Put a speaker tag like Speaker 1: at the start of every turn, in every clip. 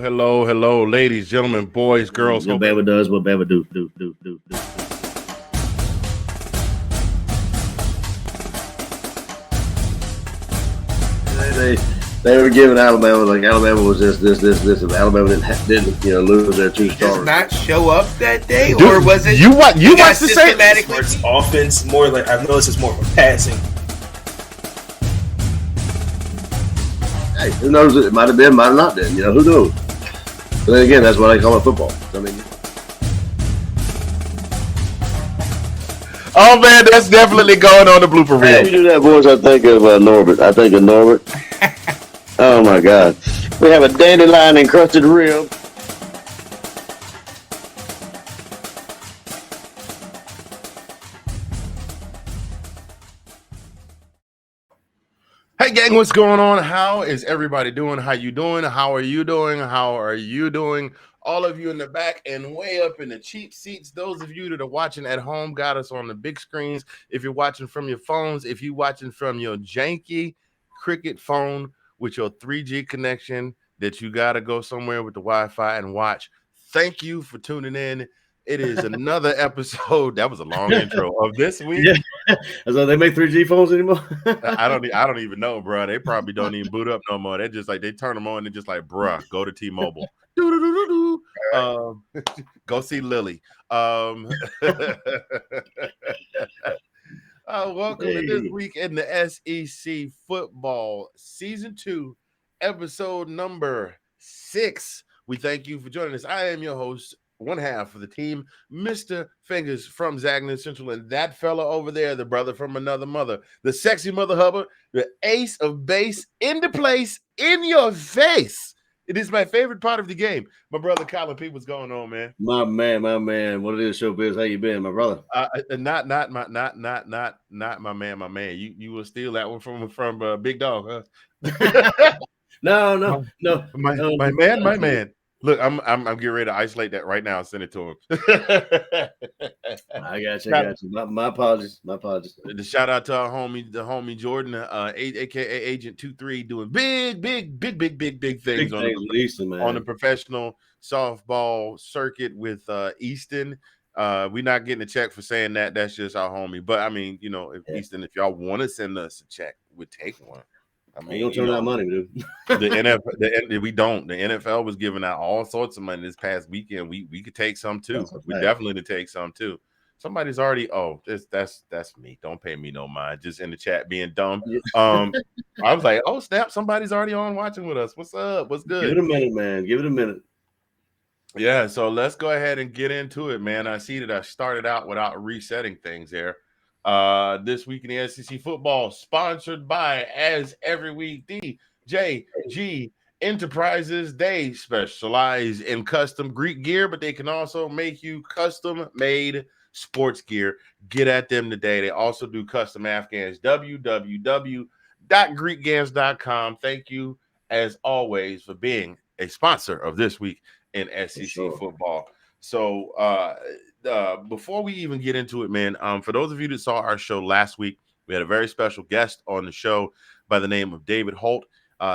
Speaker 1: hello, ladies, gentlemen, boys, girls.
Speaker 2: What Bama does, what Bama do. They were giving Alabama like Alabama was this. If Alabama didn't lose their two
Speaker 3: Does
Speaker 2: stars.
Speaker 3: not show up that day,
Speaker 1: Dude,
Speaker 3: or was it
Speaker 1: you watched the same?
Speaker 3: systematically?
Speaker 4: It's offense more like I've noticed it's more of a passing.
Speaker 2: Hey, who knows? It might have been, might have not been. Who knows? But then again, that's what I call it football. I mean,
Speaker 1: Oh man, that's definitely going on the blooper
Speaker 2: hey, you
Speaker 1: reel.
Speaker 2: do that voice, I think of Norbert. Oh my God, we have a dandelion encrusted rib.
Speaker 1: Hey gang, what's going on? How is everybody doing? How you doing? How are you doing? How are you doing? All of you in the back and way up in the cheap seats. Those of you that are watching at home got us on the big screens. If you're watching from your phones, if you're watching from your janky Cricket phone with your 3G connection that you got to go somewhere with the Wi-Fi and watch, thank you for tuning in. It is another episode. That was a long intro of this week.
Speaker 2: Yeah, so they make 3G phones anymore.
Speaker 1: I don't even know, bro. They probably don't even boot up no more. They just like they turn them on and just like, bruh, go to T-Mobile. Go see Lily. Welcome to this week in the SEC football season 2, episode number 6. We thank you for joining us. I am your host, one half of the team, Mr. Fingaz from Zagna Central, and that fella over there, the brother from another mother, the sexy mother Hubbard, the ace of base in the place, in your face. It is my favorite part of the game. My brother Collin P, what's going on, man?
Speaker 2: My man. What it is, showbiz? How you been, my brother?
Speaker 1: Not my man. You will steal that one from Big Dog, huh?
Speaker 2: No.
Speaker 1: My man. Look, I'm getting ready to isolate that right now and send it to him.
Speaker 2: I got you. My apologies.
Speaker 1: The shout out to our homie Jordan, aka Agent 23, doing big things on the professional softball circuit with Easton. We're not getting a check for saying that. That's just our homie. But I mean, Easton, if y'all want to send us a check, we'll take one. I mean,
Speaker 2: you don't turn that money, dude.
Speaker 1: The NFL, we don't. The NFL was giving out all sorts of money this past weekend. We could take some too. We definitely to take some too. Somebody's already. Oh, that's me. Don't pay me no mind. Just in the chat being dumb. I was like, oh snap! Somebody's already on watching with us. What's up? What's good?
Speaker 2: Give it a minute, man. Give it a minute.
Speaker 1: Yeah. So let's go ahead and get into it, man. I see that I started out without resetting things there. This week in the SEC football, sponsored by, as every week, DJG Enterprises. They specialize in custom Greek gear, but they can also make you custom-made sports gear. Get at them today. They also do custom Afghans. www.greekgans.com. Thank you, as always, for being a sponsor of this week in SEC football. So, before we even get into it, man, for those of you that saw our show last week, we had a very special guest on the show by the name of David Holt.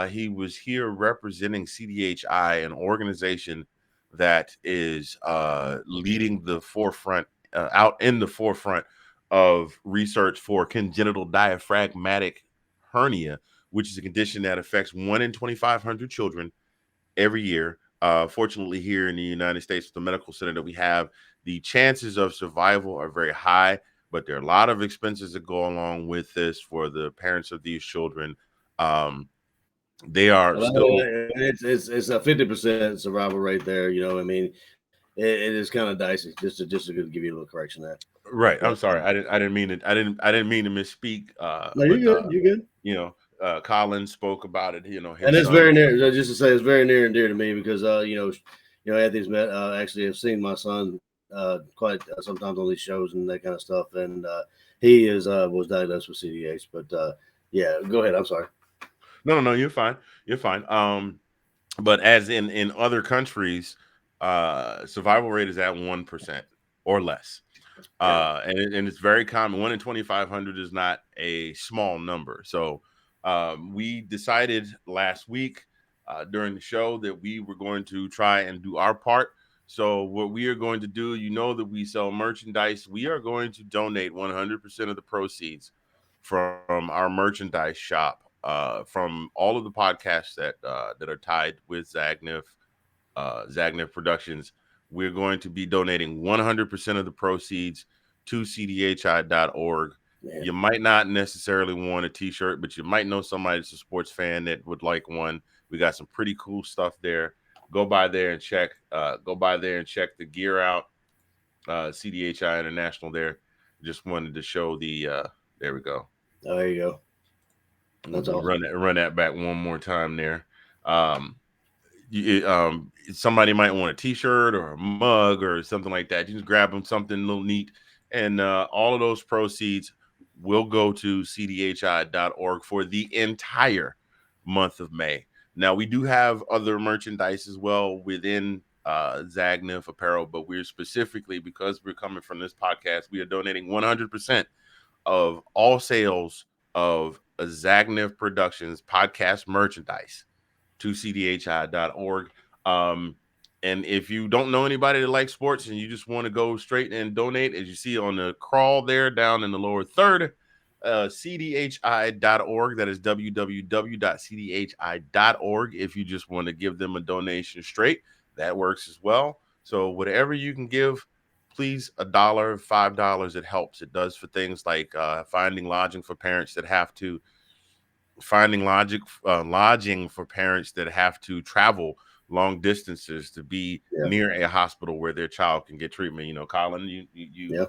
Speaker 1: He was here representing CDHI, an organization that is leading the forefront, out in the forefront of research for congenital diaphragmatic hernia, which is a condition that affects 1 in 2,500 children every year. Fortunately, here in the United States, with the medical center that we have, the chances of survival are very high, but there are a lot of expenses that go along with this for the parents of these children. They are
Speaker 2: it's a 50% survival rate there. I mean, it is kind of dicey. Just to give you a little correction there.
Speaker 1: Right. I'm sorry. I didn't mean it. I didn't mean to misspeak.
Speaker 2: No, you're good.
Speaker 1: Collin spoke about it.
Speaker 2: And it's very near. Just to say, it's very near and dear to me because Anthony's met. Actually, have seen my son quite sometimes on these shows and that kind of stuff, and he was diagnosed with CDH. But yeah, go ahead. I'm sorry.
Speaker 1: No, you're fine. But as in other countries, survival rate is at 1% or less. And it's very common. 1 in 2,500 is not a small number. So we decided last week during the show that we were going to try and do our part. So what we are going to do, you know that we sell merchandise. We are going to donate 100% of the proceeds from our merchandise shop, from all of the podcasts that are tied with Zagnif Productions. We're going to be donating 100% of the proceeds to cdhi.org.
Speaker 2: Man.
Speaker 1: You might not necessarily want a t-shirt, but you might know somebody that's a sports fan that would like one. We got some pretty cool stuff there. Go by there and check. Go by there and check the gear out. CDHI International there. Just wanted to show the. There we go.
Speaker 2: Oh, there you go. That's awesome.
Speaker 1: Run that back one more time there. Somebody might want a t-shirt or a mug or something like that. You just grab them something a little neat, and all of those proceeds will go to cdhi.org for the entire month of May. Now, we do have other merchandise as well within Zagnif apparel, but we're specifically, because we're coming from this podcast, we are donating 100% of all sales of Zagnif Productions podcast merchandise to cdhi.org. And if you don't know anybody that likes sports and you just want to go straight and donate, as you see on the crawl there down in the lower third, cdhi.org. That is www.cdhi.org. If you just want to give them a donation straight, that works as well. So whatever you can give, please, $1, $5, it helps. It does for things like finding lodging for parents that have to lodging for parents that have to travel long distances to be near a hospital where their child can get treatment. You know, Collin,
Speaker 2: Well,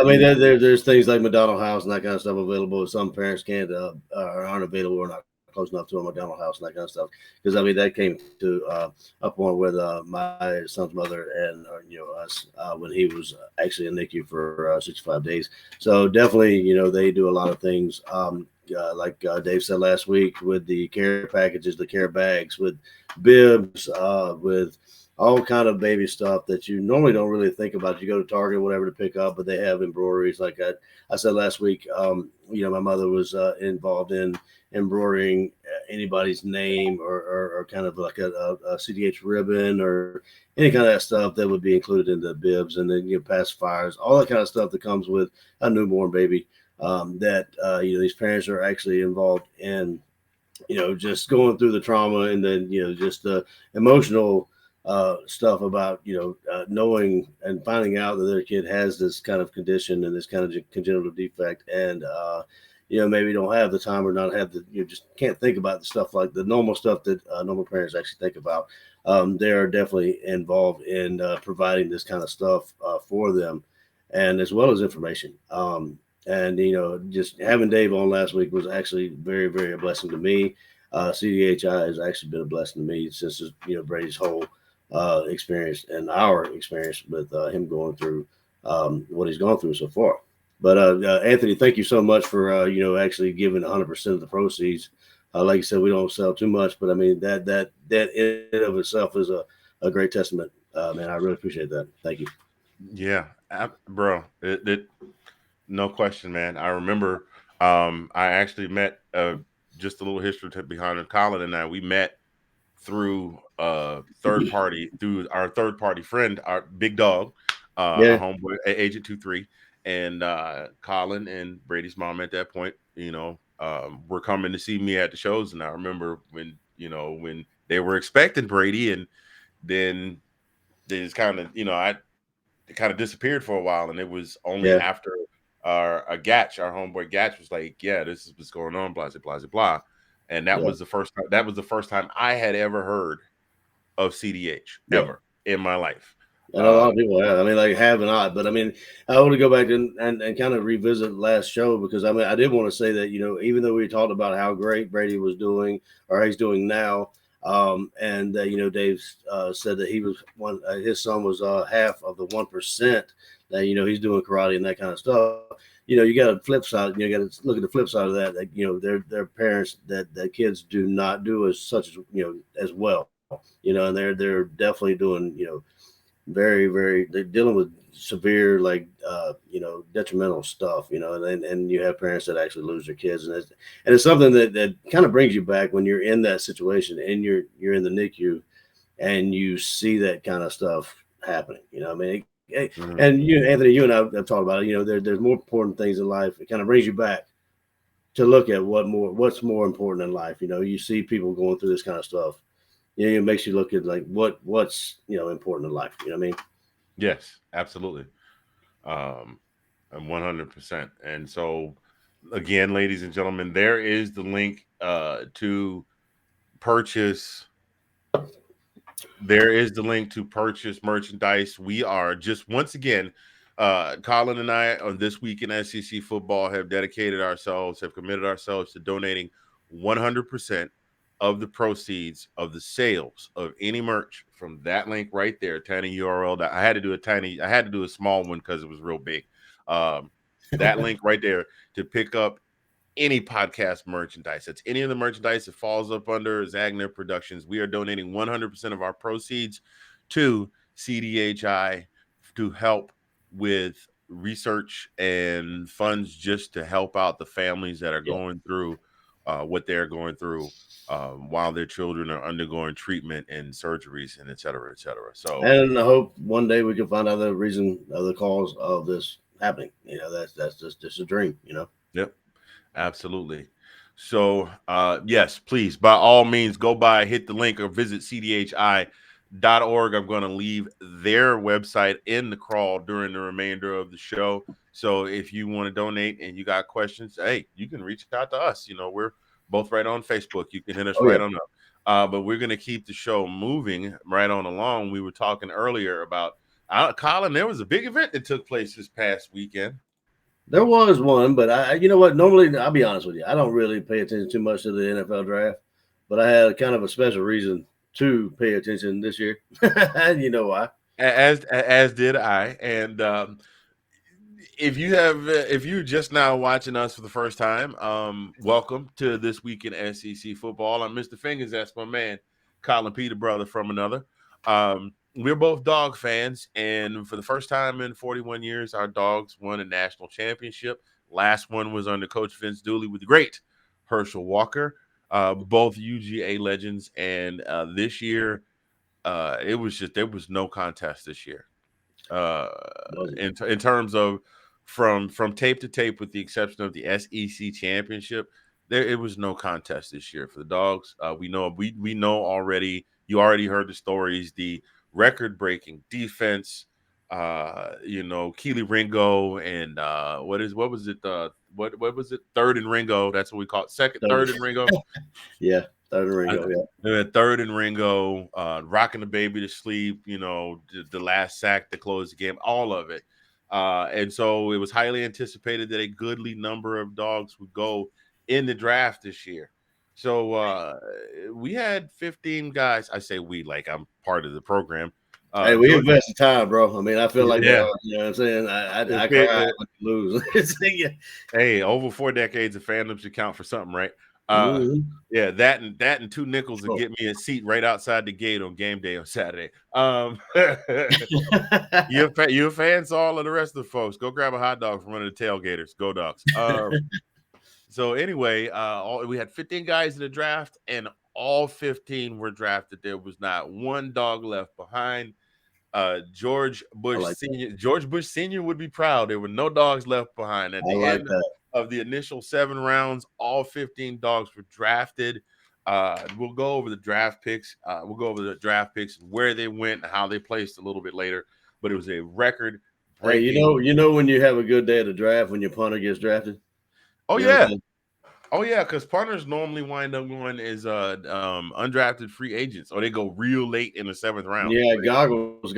Speaker 2: I mean, there's things like McDonald House and that kind of stuff available. Some parents can't or aren't available or not close enough to a McDonald House and that kind of stuff. Because I mean, that came to a point with my son's mother and us when he was actually in NICU for 65 days. So definitely, they do a lot of things. Like Dave said last week, with the care packages, the care bags, with bibs, with all kind of baby stuff that you normally don't really think about. You go to Target or whatever to pick up, but they have embroideries. Like I said last week, my mother was involved in embroidering anybody's name or kind of like a CDH ribbon or any kind of that stuff that would be included in the bibs, and then pacifiers, all that kind of stuff that comes with a newborn baby. That these parents are actually involved in, just going through the trauma, and then just the emotional stuff about knowing and finding out that their kid has this kind of condition and this kind of congenital defect, and maybe don't have the time or not have the just can't think about the stuff like the normal stuff that normal parents actually think about. They are definitely involved in providing this kind of stuff for them, and as well as information. And, just having Dave on last week was actually very, very a blessing to me. CDHI has actually been a blessing to me since, Brady's whole experience and our experience with him going through what he's gone through so far. But Anthony, thank you so much for, actually giving 100% of the proceeds. Like you said, we don't sell too much, but I mean, that in and of itself is a great testament. Man, I really appreciate that. Thank you.
Speaker 1: Yeah, bro. No question, man. I remember I actually met just a little history behind it. Collin and I, we met through our third party friend, our big dog, our homeboy, Agent 23, and Collin and Brady's mom at that point, were coming to see me at the shows. And I remember when they were expecting Brady, and then they just kind of, it kind of disappeared for a while. And it was only after our homeboy Gatch was like, yeah, this is what's going on, blah, blah, blah, blah. And that was the first time I had ever heard of CDH ever in my life.
Speaker 2: And a lot of people have. I mean, like, have not. But I mean, I want to go back and kind of revisit last show, because I mean, I did want to say that, even though we talked about how great Brady was doing or he's doing now, and Dave said that he was his son was half of the 1% that he's doing karate and that kind of stuff. You got a flip side. You got to look at the flip side of that. That their parents that kids do not do as well. And they're definitely doing very, very. They're dealing with severe, like detrimental stuff. And you have parents that actually lose their kids, and it's something that kind of brings you back when you're in that situation and you're in the NICU and you see that kind of stuff happening. I mean, and Anthony, you and I have talked about it. There's more important things in life. It kind of brings you back to look at what's more important in life. You see people going through this kind of stuff. It makes you look at like what's important in life. You know what I mean?
Speaker 1: Yes, absolutely. And 100%. And so, again, ladies and gentlemen, there is the link to purchase. There is the link to purchase merchandise. We are just once again, Collin and I on This Week in SEC Football have committed ourselves to donating 100% of the proceeds of the sales of any merch from that link right there, tiny URL. That I had to do a small one because it was real big. That link right there to pick up any podcast merchandise. That's any of the merchandise that falls up under Zagner Productions. We are donating 100% of our proceeds to CDHI to help with research and funds just to help out the families that are going through what they're going through while their children are undergoing treatment and surgeries and et cetera, et cetera. So,
Speaker 2: and I hope one day we can find out the cause of this happening. That's just a dream.
Speaker 1: Yep. Absolutely. So, yes, please, by all means, go by, hit the link, or visit cdhi.org. I'm going to leave their website in the crawl during the remainder of the show. So if you want to donate and you got questions, hey, you can reach out to us. We're both right on Facebook. You can hit us right on up. But we're going to keep the show moving right on along. We were talking earlier about Collin. There was a big event that took place this past weekend.
Speaker 2: There was one, but you know what? Normally, I'll be honest with you, I don't really pay attention too much to the NFL draft, but I had kind of a special reason to pay attention this year. You know why?
Speaker 1: As did I. And if you're just now watching us for the first time, welcome to This Week in SEC Football. I'm Mr. Fingaz. That's my man, Collin Peter, brother from another. We're both dog fans, and for the first time in 41 years, our dogs won a national championship. Last one was under Coach Vince Dooley with the great Herschel Walker, both UGA legends. And this year, there was no contest this year. In terms of from tape to tape, with the exception of the SEC championship, it was no contest this year for the dogs. We know already. You already heard the stories. The record-breaking defense. Keely Ringo and what was it? What was it? Third and Ringo. That's what we call it. Third and Ringo.
Speaker 2: Yeah. Third and Ringo,
Speaker 1: yeah. Third and Ringo, rocking the baby to sleep, the last sack to close the game, all of it. And so it was highly anticipated that a goodly number of dogs would go in the draft this year. So we had 15 guys. I say we, like I'm part of the program.
Speaker 2: Hey, we invested time, bro. I mean, I feel like,
Speaker 1: yeah.
Speaker 2: You know what I'm saying? I cry when you lose.
Speaker 1: Hey, over 4 decades of fandom should count for something, right? Yeah, that and 2 nickels to get me a seat right outside the gate on game day on Saturday. You're fans, all of the rest of the folks. Go grab a hot dog from one of the tailgaters. Go Dogs. So anyway, we had 15 guys in the draft, and all 15 were drafted. There was not one dog left behind. George Bush Sr. would be proud. There were no dogs left behind. At the end of the initial 7 rounds, all 15 dogs were drafted. We'll go over the draft picks. Where they went and how they placed a little bit later. But it was a record.
Speaker 2: Hey, you know when you have a good day at the draft when your punter gets drafted?
Speaker 1: Oh, yeah. Oh, yeah, because punters normally wind up going as undrafted free agents, or they go real late in the 7th round.
Speaker 2: Yeah, Goggles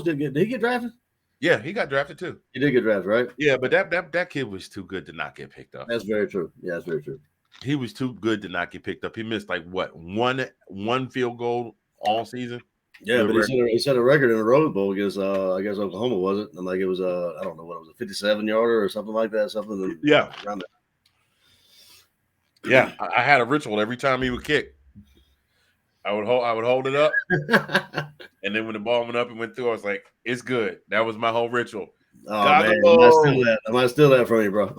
Speaker 2: did he get drafted?
Speaker 1: Yeah, he got drafted too.
Speaker 2: He did get drafted, right?
Speaker 1: Yeah, but that kid was too good to not get picked up.
Speaker 2: That's very true. Yeah, that's very true.
Speaker 1: He was too good to not get picked up. He missed like one field goal all season.
Speaker 2: Yeah, but he set a record in the Rose Bowl against I guess Oklahoma, was it? And like it was I don't know what it was, a 57-yarder or something like that.
Speaker 1: Yeah. Around Yeah, I had a ritual every time he would kick. I would hold it up, and then when the ball went up and went through, I was like, "It's good." That was my whole ritual.
Speaker 2: Oh man, I might steal that from you, bro.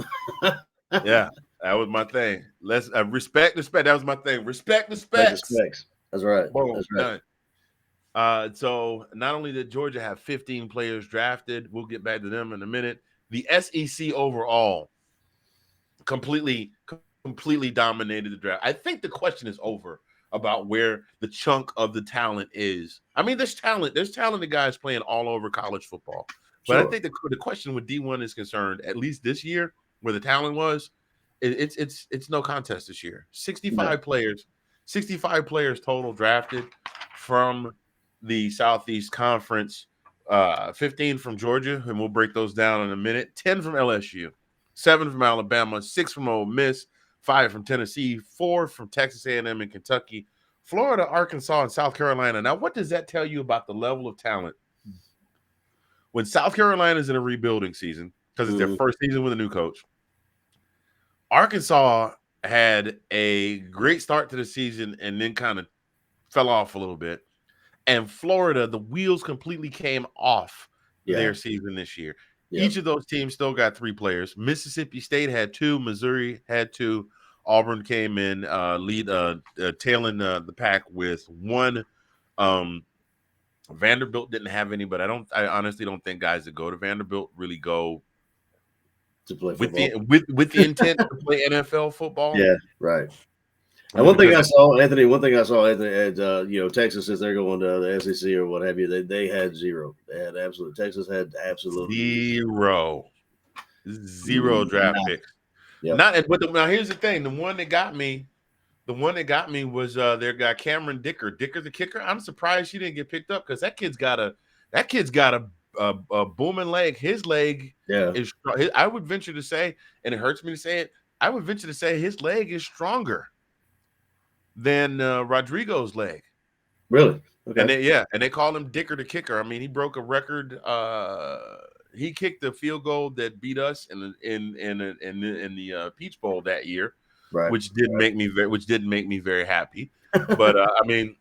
Speaker 1: Yeah, that was my thing. Let's respect. That was my thing. Respect the
Speaker 2: Respect.
Speaker 1: specs.
Speaker 2: That's right.
Speaker 1: Boom,
Speaker 2: That's right.
Speaker 1: done. So not only did Georgia have 15 players drafted, we'll get back to them in a minute. The SEC overall completely dominated the draft. I think the question is over about where the chunk of the talent is. I mean, there's talented guys playing all over college football. But I think the question with D1 is concerned, at least this year, where the talent was, it's no contest this year. 65 players total drafted from the Southeast Conference, 15 from Georgia, and we'll break those down in a minute. 10 from LSU, 7 from Alabama, 6 from Ole Miss, 5 from Tennessee, 4 from Texas A&M and Kentucky, Florida, Arkansas, and South Carolina. Now, what does that tell you about the level of talent? When South Carolina is in a rebuilding season, because it's their first season with a new coach, Arkansas had a great start to the season and then kind of fell off a little bit. And Florida, the wheels completely came off their season this year. Yep. Each of those teams still got 3 players. Mississippi State had 2. Missouri had 2. Auburn came in tailing the pack with 1. Vanderbilt didn't have any, but I honestly don't think guys that go to Vanderbilt really go
Speaker 2: to play
Speaker 1: football. with the intent to play NFL football.
Speaker 2: Yeah, right. And one thing I saw, Anthony, at Texas, as they're going to the SEC or what have you, they had 0. They had Texas had absolutely
Speaker 1: 0 draft picks. Yep. But now here's the thing: the one that got me was their guy Cameron Dicker. Dicker the kicker. I'm surprised she didn't get picked up because that kid's got a booming leg. His leg is. I would venture to say, and it hurts me to say it, I would venture to say his leg is stronger than Rodrigo's leg.
Speaker 2: Really? Okay.
Speaker 1: And they call him Dicker the kicker. I mean, he broke a record. He kicked the field goal that beat us in the Peach Bowl that year, right? Which didn't make me very happy. But I mean,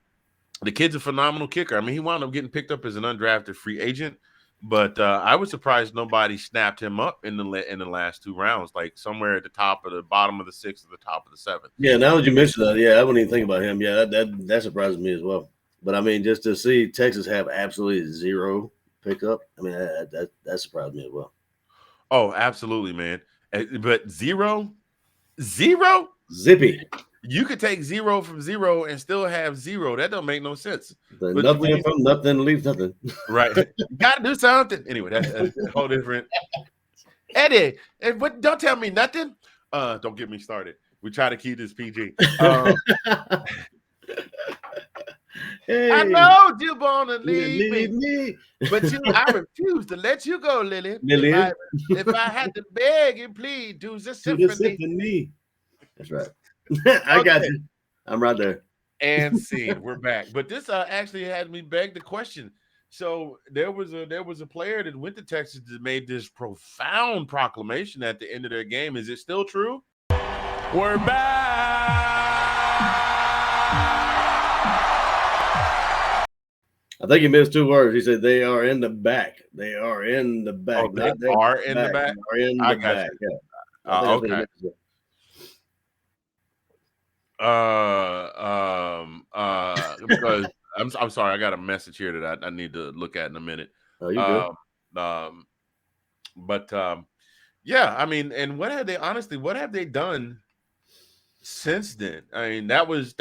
Speaker 1: the kid's a phenomenal kicker. I mean, he wound up getting picked up as an undrafted free agent. But I was surprised nobody snapped him up in the last 2 rounds, like somewhere at the bottom of the 6th or the top of the 7th.
Speaker 2: Yeah, now that you mentioned that, I wouldn't even think about him. Yeah, that surprises me as well. But I mean, just to see Texas have absolutely 0 pickup, I mean, that surprised me as well.
Speaker 1: Oh, absolutely, man. But 0,
Speaker 2: zippy.
Speaker 1: You could take 0 from 0 and still have 0. That don't make no sense.
Speaker 2: Nothing from nothing leaves nothing.
Speaker 1: Right. You got to do something. Anyway, that's a whole different. Eddie, but don't tell me nothing. Don't get me started. We try to keep this PG.
Speaker 2: Hey,
Speaker 1: I know you want to leave me, but I refuse to let you go, Lily. If I had to beg and plead, do the symphony.
Speaker 2: That's right. I got you. I'm right there.
Speaker 1: And scene, we're back. But this actually had me beg the question. So there was a player that went to Texas that made this profound proclamation at the end of their game. Is it still true?
Speaker 5: We're back.
Speaker 2: I think he missed 2 words. He said they are in the back. They are in the back.
Speaker 1: Oh, they are in the back.
Speaker 2: They are in the back. Yeah.
Speaker 1: Okay. Because I'm sorry, I got a message here that I need to look at in a minute.
Speaker 2: Oh, you good?
Speaker 1: Yeah, I mean, and what have they done since then? I mean, that was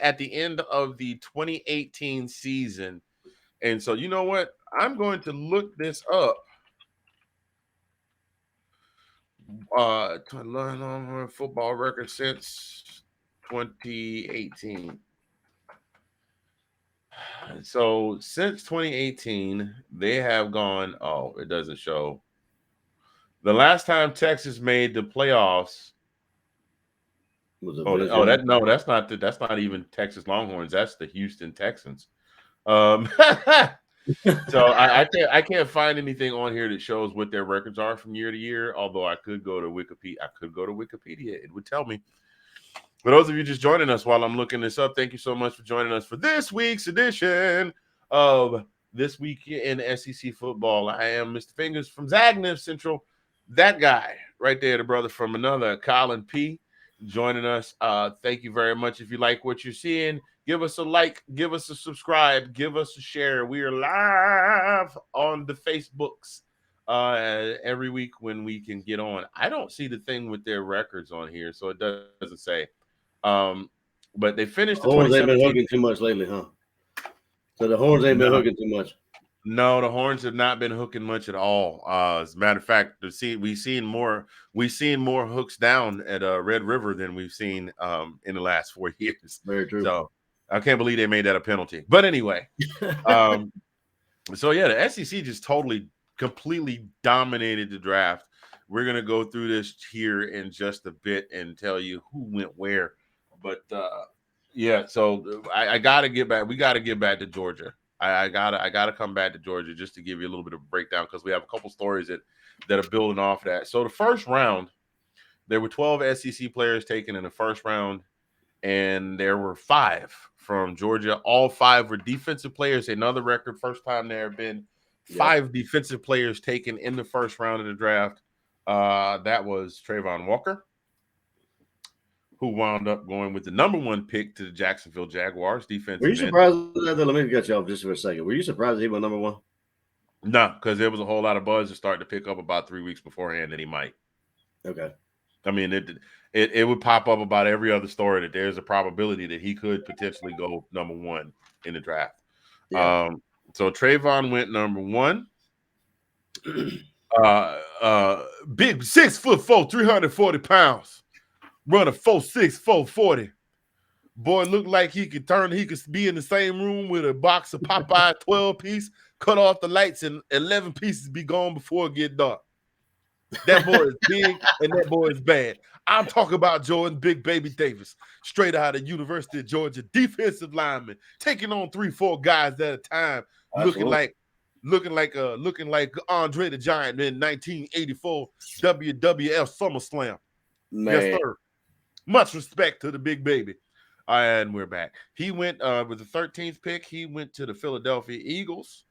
Speaker 1: at the end of the 2018 season. And so, you know what? I'm going to look this up. To learn on her football record since 2018. So since 2018, they have gone. Oh, it doesn't show. The last time Texas made the playoffs. That's not even Texas Longhorns. That's the Houston Texans. So I can't find anything on here that shows what their records are from year to year. Although I could go to Wikipedia. It would tell me. For those of you just joining us while I'm looking this up, thank you so much for joining us for this week's edition of This Week in SEC Football. I am Mr. Fingaz from Zagnif Central. That guy right there, the brother from another, Collin P, joining us. Thank you very much. If you like what you're seeing, give us a like, give us a subscribe, give us a share. We are live on the Facebooks every week when we can get on. I don't see the thing with their records on here, so it doesn't say. But they finished the
Speaker 2: Horns ain't been
Speaker 1: 2017.
Speaker 2: hooking too much lately, huh? So the Horns ain't been hooking too much.
Speaker 1: No, the Horns have not been hooking much at all. As a matter of fact, we've seen more hooks down at Red River than we've seen in the last 4 years.
Speaker 2: Very true.
Speaker 1: So I can't believe they made that a penalty. But anyway, so yeah, the SEC just completely dominated the draft. We're gonna go through this here in just a bit and tell you who went where. But yeah, so I gotta get back. We gotta get back to Georgia. I gotta come back to Georgia just to give you a little bit of a breakdown because we have a couple stories that are building off that. So the first round, there were 12 SEC players taken in the first round, and there were 5 from Georgia. All 5 were defensive players. Another record, first time there have been 5 defensive players taken in the first round of the draft. That was Trayvon Walker, who wound up going with the number 1 pick to the Jacksonville Jaguars defense.
Speaker 2: Were you surprised at that? Let me get you off just for a second. Were you surprised he went number 1?
Speaker 1: No, because there was a whole lot of buzz to start to pick up about 3 weeks beforehand that he might.
Speaker 2: Okay.
Speaker 1: I mean, it would pop up about every other story that there's a probability that he could potentially go number 1 in the draft. Yeah. So Trayvon went number 1. Big 6'4", 340 pounds. Run a 4.6, 440. Boy, looked like he could be in the same room with a box of Popeye 12-piece, cut off the lights, and 11 pieces be gone before it get dark. That boy is big, and that boy is bad. I'm talking about Jordan Big Baby Davis, straight out of University of Georgia, defensive lineman, taking on 3-4 guys at a time, looking like Andre the Giant in 1984 WWF SummerSlam.
Speaker 2: Man.
Speaker 1: Yes, sir. Much respect to the big baby. And we're back. He went with the 13th pick. He went to the Philadelphia Eagles.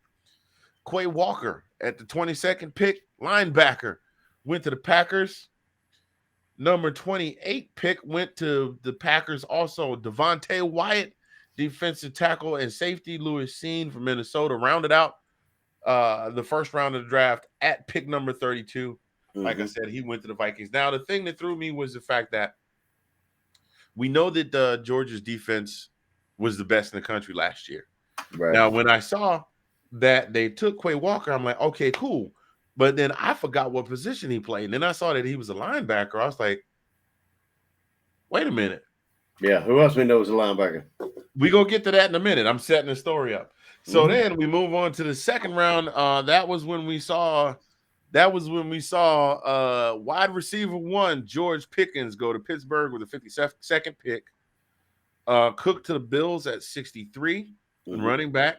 Speaker 1: Quay Walker at the 22nd pick, linebacker, went to the Packers. Number 28 pick went to the Packers also. Devontae Wyatt, defensive tackle and safety. Louis Cine from Minnesota rounded out the first round of the draft at pick number 32. Like I said, he went to the Vikings. Now, the thing that threw me was the fact that we know that Georgia's defense was the best in the country last year. Right. Now, when I saw that they took Quay Walker, I'm like, okay, cool. But then I forgot what position he played. And then I saw that he was a linebacker. I was like, wait a minute.
Speaker 2: Yeah, who else we know is a linebacker?
Speaker 1: We go get to that in a minute. I'm setting the story up. So then we move on to the second round. That was when we saw wide receiver 1, George Pickens, go to Pittsburgh with the 52nd pick. Cook to the Bills at 63, running back.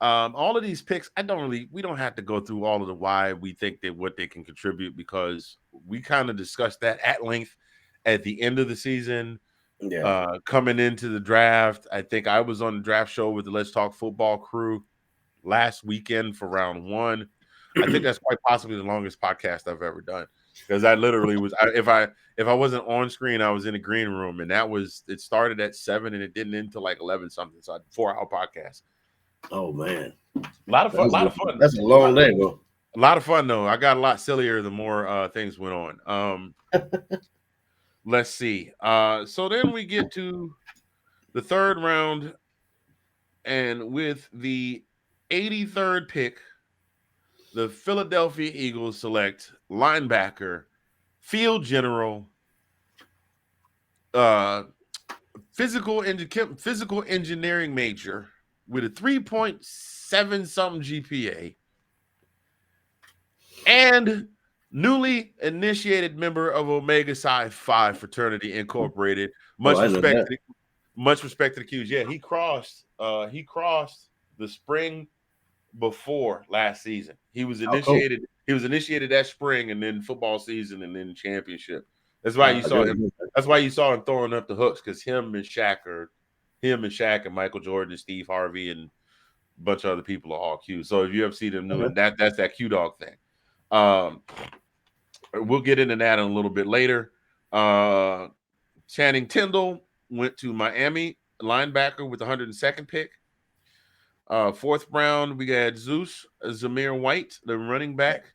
Speaker 1: All of these picks, we don't have to go through all of the why we think that what they can contribute, because we kind of discussed that at length at the end of the season. Yeah. Coming into the draft, I think I was on the draft show with the Let's Talk Football crew last weekend for round 1. I think that's quite possibly the longest podcast I've ever done, because I literally was. If I wasn't on screen, I was in the green room, and it started at 7 and it didn't end until like 11 something. So 4-hour podcast.
Speaker 2: Oh man,
Speaker 1: a lot of fun.
Speaker 2: That's a long day, bro.
Speaker 1: A lot of fun though. I got a lot sillier the more things went on. Let's see. So then we get to the third round, and with the 83rd pick, the Philadelphia Eagles select linebacker, field general, physical engineering major with a 3.7 something GPA, and newly initiated member of Omega Psi Phi Fraternity Incorporated. Much respect to the Qs. Yeah, he crossed the spring before last season. He was initiated. He was initiated that spring, and then football season, and then championship. That's why you saw him. That's why you saw him throwing up the hooks, because him and Shaq and Michael Jordan and Steve Harvey and a bunch of other people are all Q. So if you ever see them doing that's that Q dog thing. We'll get into that in a little bit later. Channing Tindall went to Miami, linebacker with the 102nd pick. Fourth round, we got Zamir White, the running back,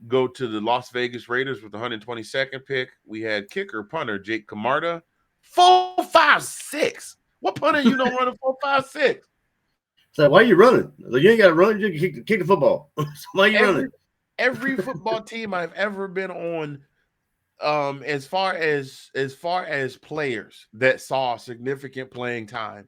Speaker 1: go to the Las Vegas Raiders with the 122nd pick. We had kicker, punter, Jake Camarda, 4.56. What punter you don't run a 4.56?
Speaker 2: So why are you running? Like, you ain't got to run. You can kick the football. So why are you running?
Speaker 1: Every football team I've ever been on, as far as players that saw significant playing time,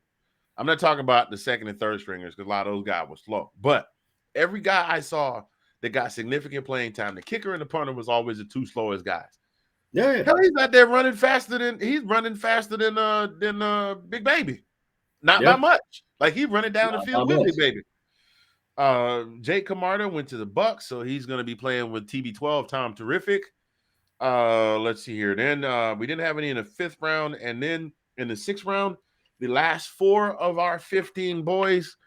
Speaker 1: I'm not talking about the second and third stringers, because a lot of those guys were slow. But every guy I saw that got significant playing time, the kicker and the punter was always the two slowest guys.
Speaker 2: Yeah.
Speaker 1: Hell, he's out there running faster than Big Baby. Not by much. Like, he's running down the field with Big Baby. Jake Camarda went to the Bucks, so he's going to be playing with TB12, Tom Terrific. Let's see here. Then we didn't have any in the 5th round, and then in the 6th round, the last 4 of our 15 boys,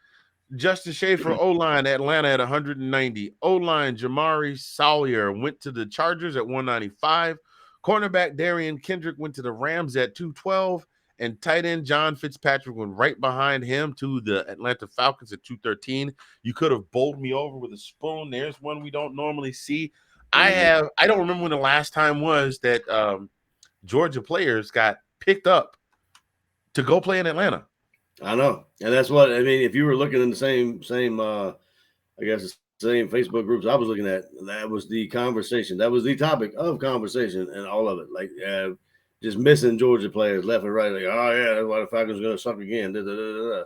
Speaker 1: Justin Schaefer, O-line, Atlanta at 190. O-line, Jamari Sawyer went to the Chargers at 195. Cornerback Darian Kendrick went to the Rams at 212. And tight end John Fitzpatrick went right behind him to the Atlanta Falcons at 213. You could have bowled me over with a spoon. There's one we don't normally see. I don't remember when the last time was that Georgia players got picked up to go play in Atlanta.
Speaker 2: I know. And that's what I mean. If you were looking in the same I guess the same Facebook groups I was looking at, that was the conversation. That was the topic of conversation, and all of it. Like just missing Georgia players left and right. Like, oh yeah, that's why the Falcons are gonna suck again. Da, da, da, da.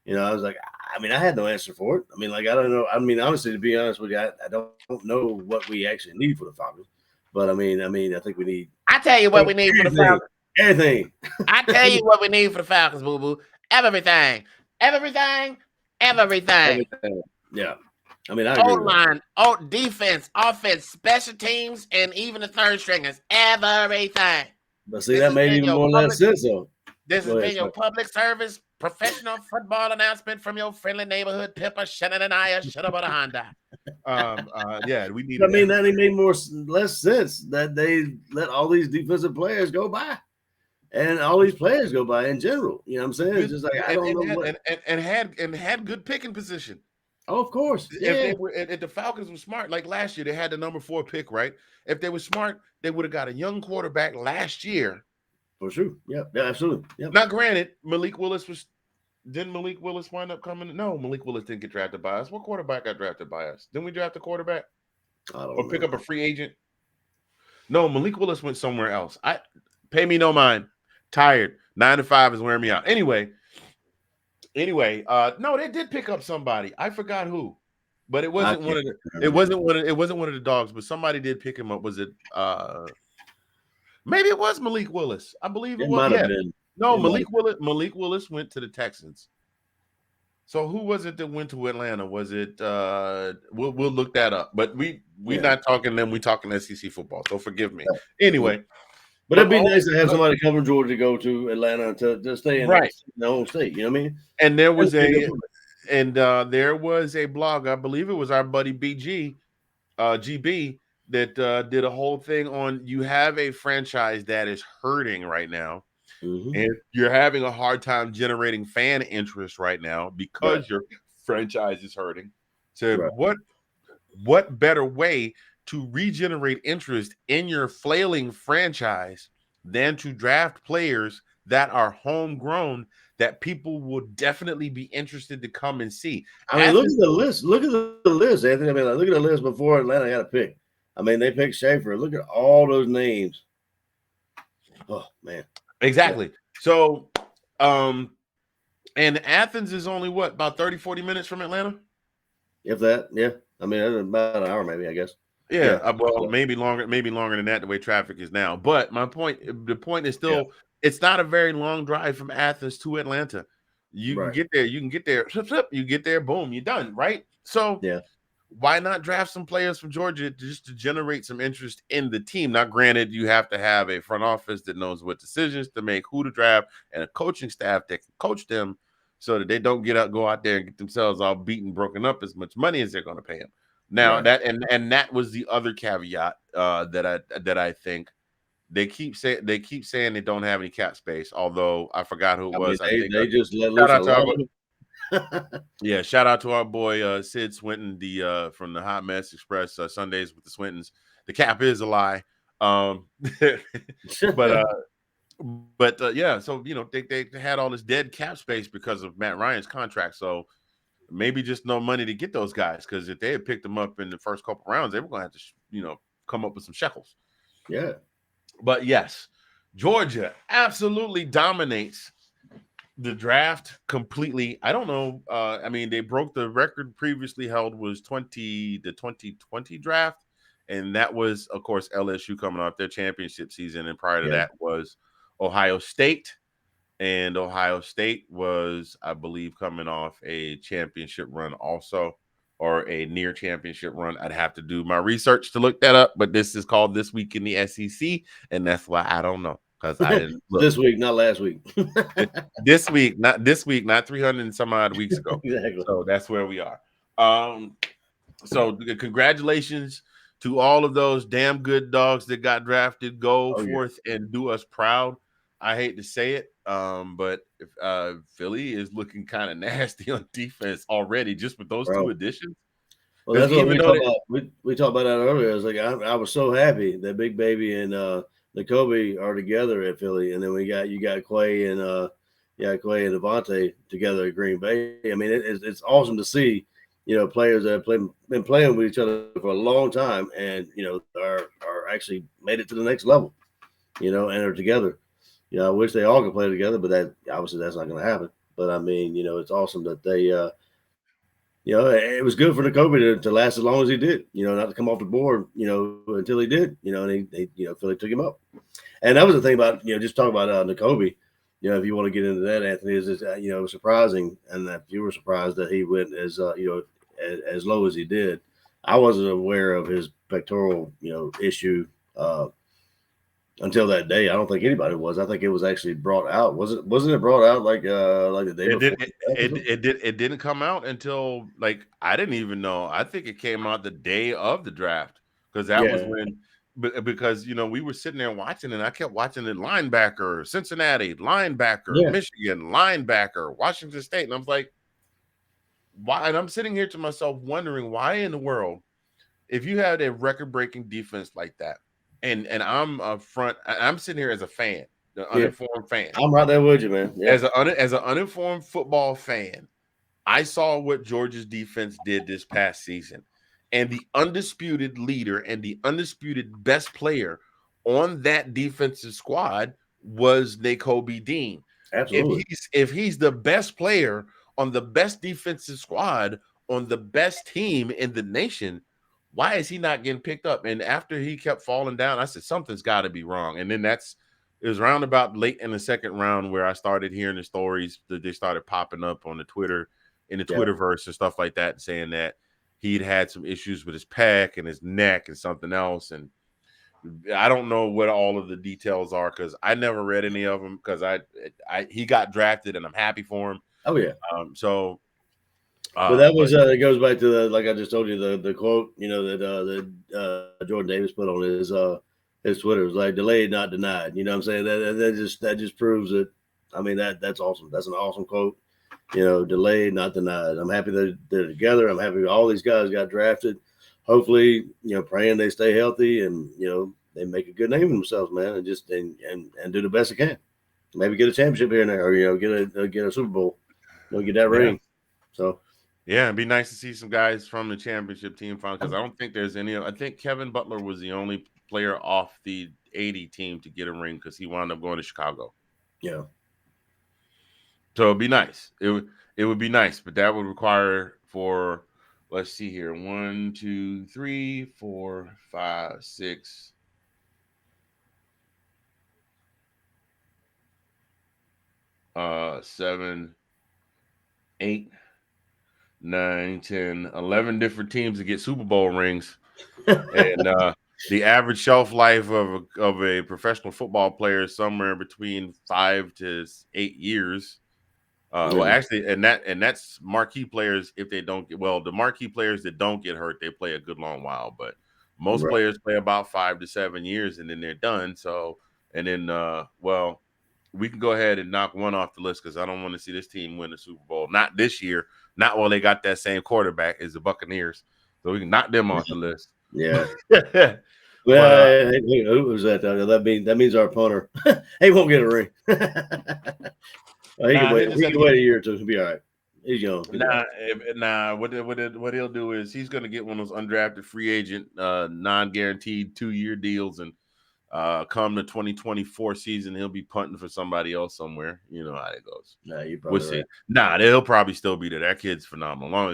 Speaker 2: You know, I was like, I mean, I had no answer for it. I mean, like, I don't know. I mean, honestly, to be honest with you, I don't know what we actually need for the Falcons. But I mean, I think we need.
Speaker 6: I tell you what we need for the Falcons.
Speaker 2: Everything.
Speaker 6: I tell you what we need for the Falcons, boo boo. Everything.
Speaker 2: Yeah. I mean, I agree.
Speaker 6: O-line, defense, offense, special teams, and even the third stringers. Everything.
Speaker 2: But see, that made even more less sense, though.
Speaker 6: This has been your public service professional football announcement from your friendly neighborhood pipper, Shannon and I, shut up on a Honda.
Speaker 1: Yeah, we need.
Speaker 2: I mean, that made less sense that they let all these defensive players go by, and all these players go by in general. You know what I'm saying? It's just like I don't know what.
Speaker 1: And had good picking position.
Speaker 2: Oh, of course. Yeah.
Speaker 1: If the Falcons were smart, like last year, they had the number 4 pick, right? If they were smart, they would have got a young quarterback last year.
Speaker 2: For sure. Yeah, absolutely. Yep.
Speaker 1: Now, granted, didn't Malik Willis wind up coming? No, Malik Willis didn't get drafted by us. What quarterback got drafted by us? Didn't we draft a quarterback?
Speaker 2: I don't
Speaker 1: or pick up a free agent? No, Malik Willis went somewhere else. Pay me no mind. Tired. 9 to 5 is wearing me out. Anyway, no, they did pick up somebody. I forgot who, but it wasn't one of the dogs. But somebody did pick him up. Was it? Maybe it was Malik Willis. I believe it was. Yeah. No, Malik Willis went to the Texans. So who was it that went to Atlanta? Was it? We'll look that up. But we're not talking them. We talking SEC football. So forgive me. Anyway.
Speaker 2: But it'd be nice to have somebody come from Georgia to go to Atlanta to stay in the home state. You know what I mean?
Speaker 1: And there was a blog. I believe it was our buddy GB, that did a whole thing on you have a franchise that is hurting right now, and you're having a hard time generating fan interest right now because your franchise is hurting. So what better way to regenerate interest in your flailing franchise than to draft players that are homegrown that people will definitely be interested to come and see.
Speaker 2: I mean, look at the list. Look at the list, Anthony. I mean, look at the list before Atlanta got a pick. I mean, they picked Schaefer. Look at all those names. Oh, man.
Speaker 1: Exactly. So, and Athens is only about 30, 40 minutes from Atlanta?
Speaker 2: If that, yeah. I mean, about an hour maybe, I guess.
Speaker 1: Yeah, maybe longer than that, the way traffic is now. But the point is still, it's not a very long drive from Athens to Atlanta. You can get there, you get there, boom, you're done, right? So why not draft some players from Georgia just to generate some interest in the team? Now, granted, you have to have a front office that knows what decisions to make, who to draft, and a coaching staff that can coach them so that they don't go out there and get themselves all beaten, broken up as much money as they're going to pay them. Now
Speaker 2: Right.
Speaker 1: that was the other caveat that I think they keep saying they don't have any cap space. Although I forgot who it
Speaker 2: I mean,
Speaker 1: was. I think
Speaker 2: they just let
Speaker 1: shout
Speaker 2: loose a
Speaker 1: out to
Speaker 2: lot
Speaker 1: our
Speaker 2: of
Speaker 1: yeah, shout out to our boy Sid Swinton, the from the Hot Mess Express Sundays with the Swintons. The cap is a lie, but
Speaker 2: them.
Speaker 1: yeah. So they had all this dead cap space because of Matt Ryan's contract. So maybe just no money to get those guys, because if they had picked them up in the first couple rounds, they were going to have to come up with some shekels.
Speaker 2: Yeah.
Speaker 1: But yes, Georgia absolutely dominates the draft completely. I don't know. I mean, they broke the record previously held was the 2020 draft. And that was, of course, LSU coming off their championship season. And prior to
Speaker 2: Yeah.
Speaker 1: that was Ohio State. And Ohio State was, I believe, coming off a championship run also, or a near championship run. I'd have to do my research to look that up. But this is called This Week in the SEC. And that's why I don't know, because I didn't look.
Speaker 2: This week, not last week.
Speaker 1: This week, not 300 and some odd weeks ago.
Speaker 2: Exactly.
Speaker 1: So that's where we are. So congratulations to all of those damn good dogs that got drafted. Go forth and do us proud. I hate to say it, but if, Philly is looking kind of nasty on defense already, just with those two additions.
Speaker 2: Well, that's what we talked about. We talked about that earlier. I was like, I was so happy that Big Baby and Nakobe are together at Philly, and then you got Quay and Quay and Devontae together at Green Bay. I mean, it's awesome to see, players that have been playing with each other for a long time, and are actually made it to the next level, and are together. I wish they all could play together, but that obviously that's not going to happen. But I mean, it's awesome that they. It was good for Nakobe to last as long as he did, not to come off the board, until he did, and they Philly took him up. And that was the thing about, just talk about Nakobe, if you want to get into that, Anthony, is surprising. And that you were surprised that he went as low as he did. I wasn't aware of his pectoral, issue until that day. I don't think anybody was. I think it was actually brought out. Wasn't it brought out like the day before?
Speaker 1: It didn't come out until, like, I didn't even know. I think it came out the day of the draft, because that was when, because we were sitting there watching, and I kept watching it: linebacker, Cincinnati, linebacker, Michigan, linebacker, Washington State, and I was like, why? And I'm sitting here to myself wondering, why in the world, if you had a record-breaking defense like that, and I'm sitting here as a fan, the uninformed fan.
Speaker 2: I'm right there with you, man. Yeah.
Speaker 1: As an uninformed football fan, I saw what Georgia's defense did this past season, and the undisputed leader and the undisputed best player on that defensive squad was Nakobe Dean.
Speaker 2: Absolutely.
Speaker 1: If he's the best player on the best defensive squad on the best team in the nation, why is he not getting picked up? And after he kept falling down, I said, something's got to be wrong. And then it was round about late in the second round where I started hearing the stories that they started popping up on the Twitter, in the Twitterverse and stuff like that, saying that he'd had some issues with his pec and his neck and something else. And I don't know what all of the details are, because I never read any of them, because he got drafted and I'm happy for him.
Speaker 2: Oh yeah.
Speaker 1: But
Speaker 2: that was it goes back to like I just told you, the quote that Jordan Davis put on his Twitter. It was like, delayed, not denied. You know what I'm saying? That just proves it. I mean, that's awesome. That's an awesome quote. Delayed, not denied. I'm happy that they're together. I'm happy all these guys got drafted. Hopefully, praying they stay healthy and they make a good name for themselves, man, and just and do the best they can. Maybe get a championship here and there, or get a Super Bowl. Get that ring. So.
Speaker 1: Yeah, it'd be nice to see some guys from the championship team final, because I don't think there's any. I think Kevin Butler was the only player off the 80 team to get a ring, because he wound up going to Chicago.
Speaker 2: Yeah.
Speaker 1: So it'd be nice. It would be nice, but that would require for, let's see here, 1, 2, 3, 4, 5, 6. 7, 8. 9, 10, 11 different teams to get Super Bowl rings. And the average shelf life of a professional football player is somewhere between 5 to 8 years. Well, actually, and that's marquee players if they don't get the marquee players that don't get hurt, they play a good long while. But most players play about 5 to 7 years and then they're done. So, and then we can go ahead and knock one off the list because I don't want to see this team win the Super Bowl. Not this year. Not while they got that same quarterback as the Buccaneers. So we can knock them off the list.
Speaker 2: Yeah. Well, who was that? That means our punter. He won't get a ring. He can wait a year or two. He'll be all right. He's young.
Speaker 1: What he'll do is he's going to get one of those undrafted free agent, non-guaranteed 2-year deals, and come the 2024 season, he'll be punting for somebody else somewhere. You know how it goes. We'll see. They'll probably still be there. That kid's phenomenal.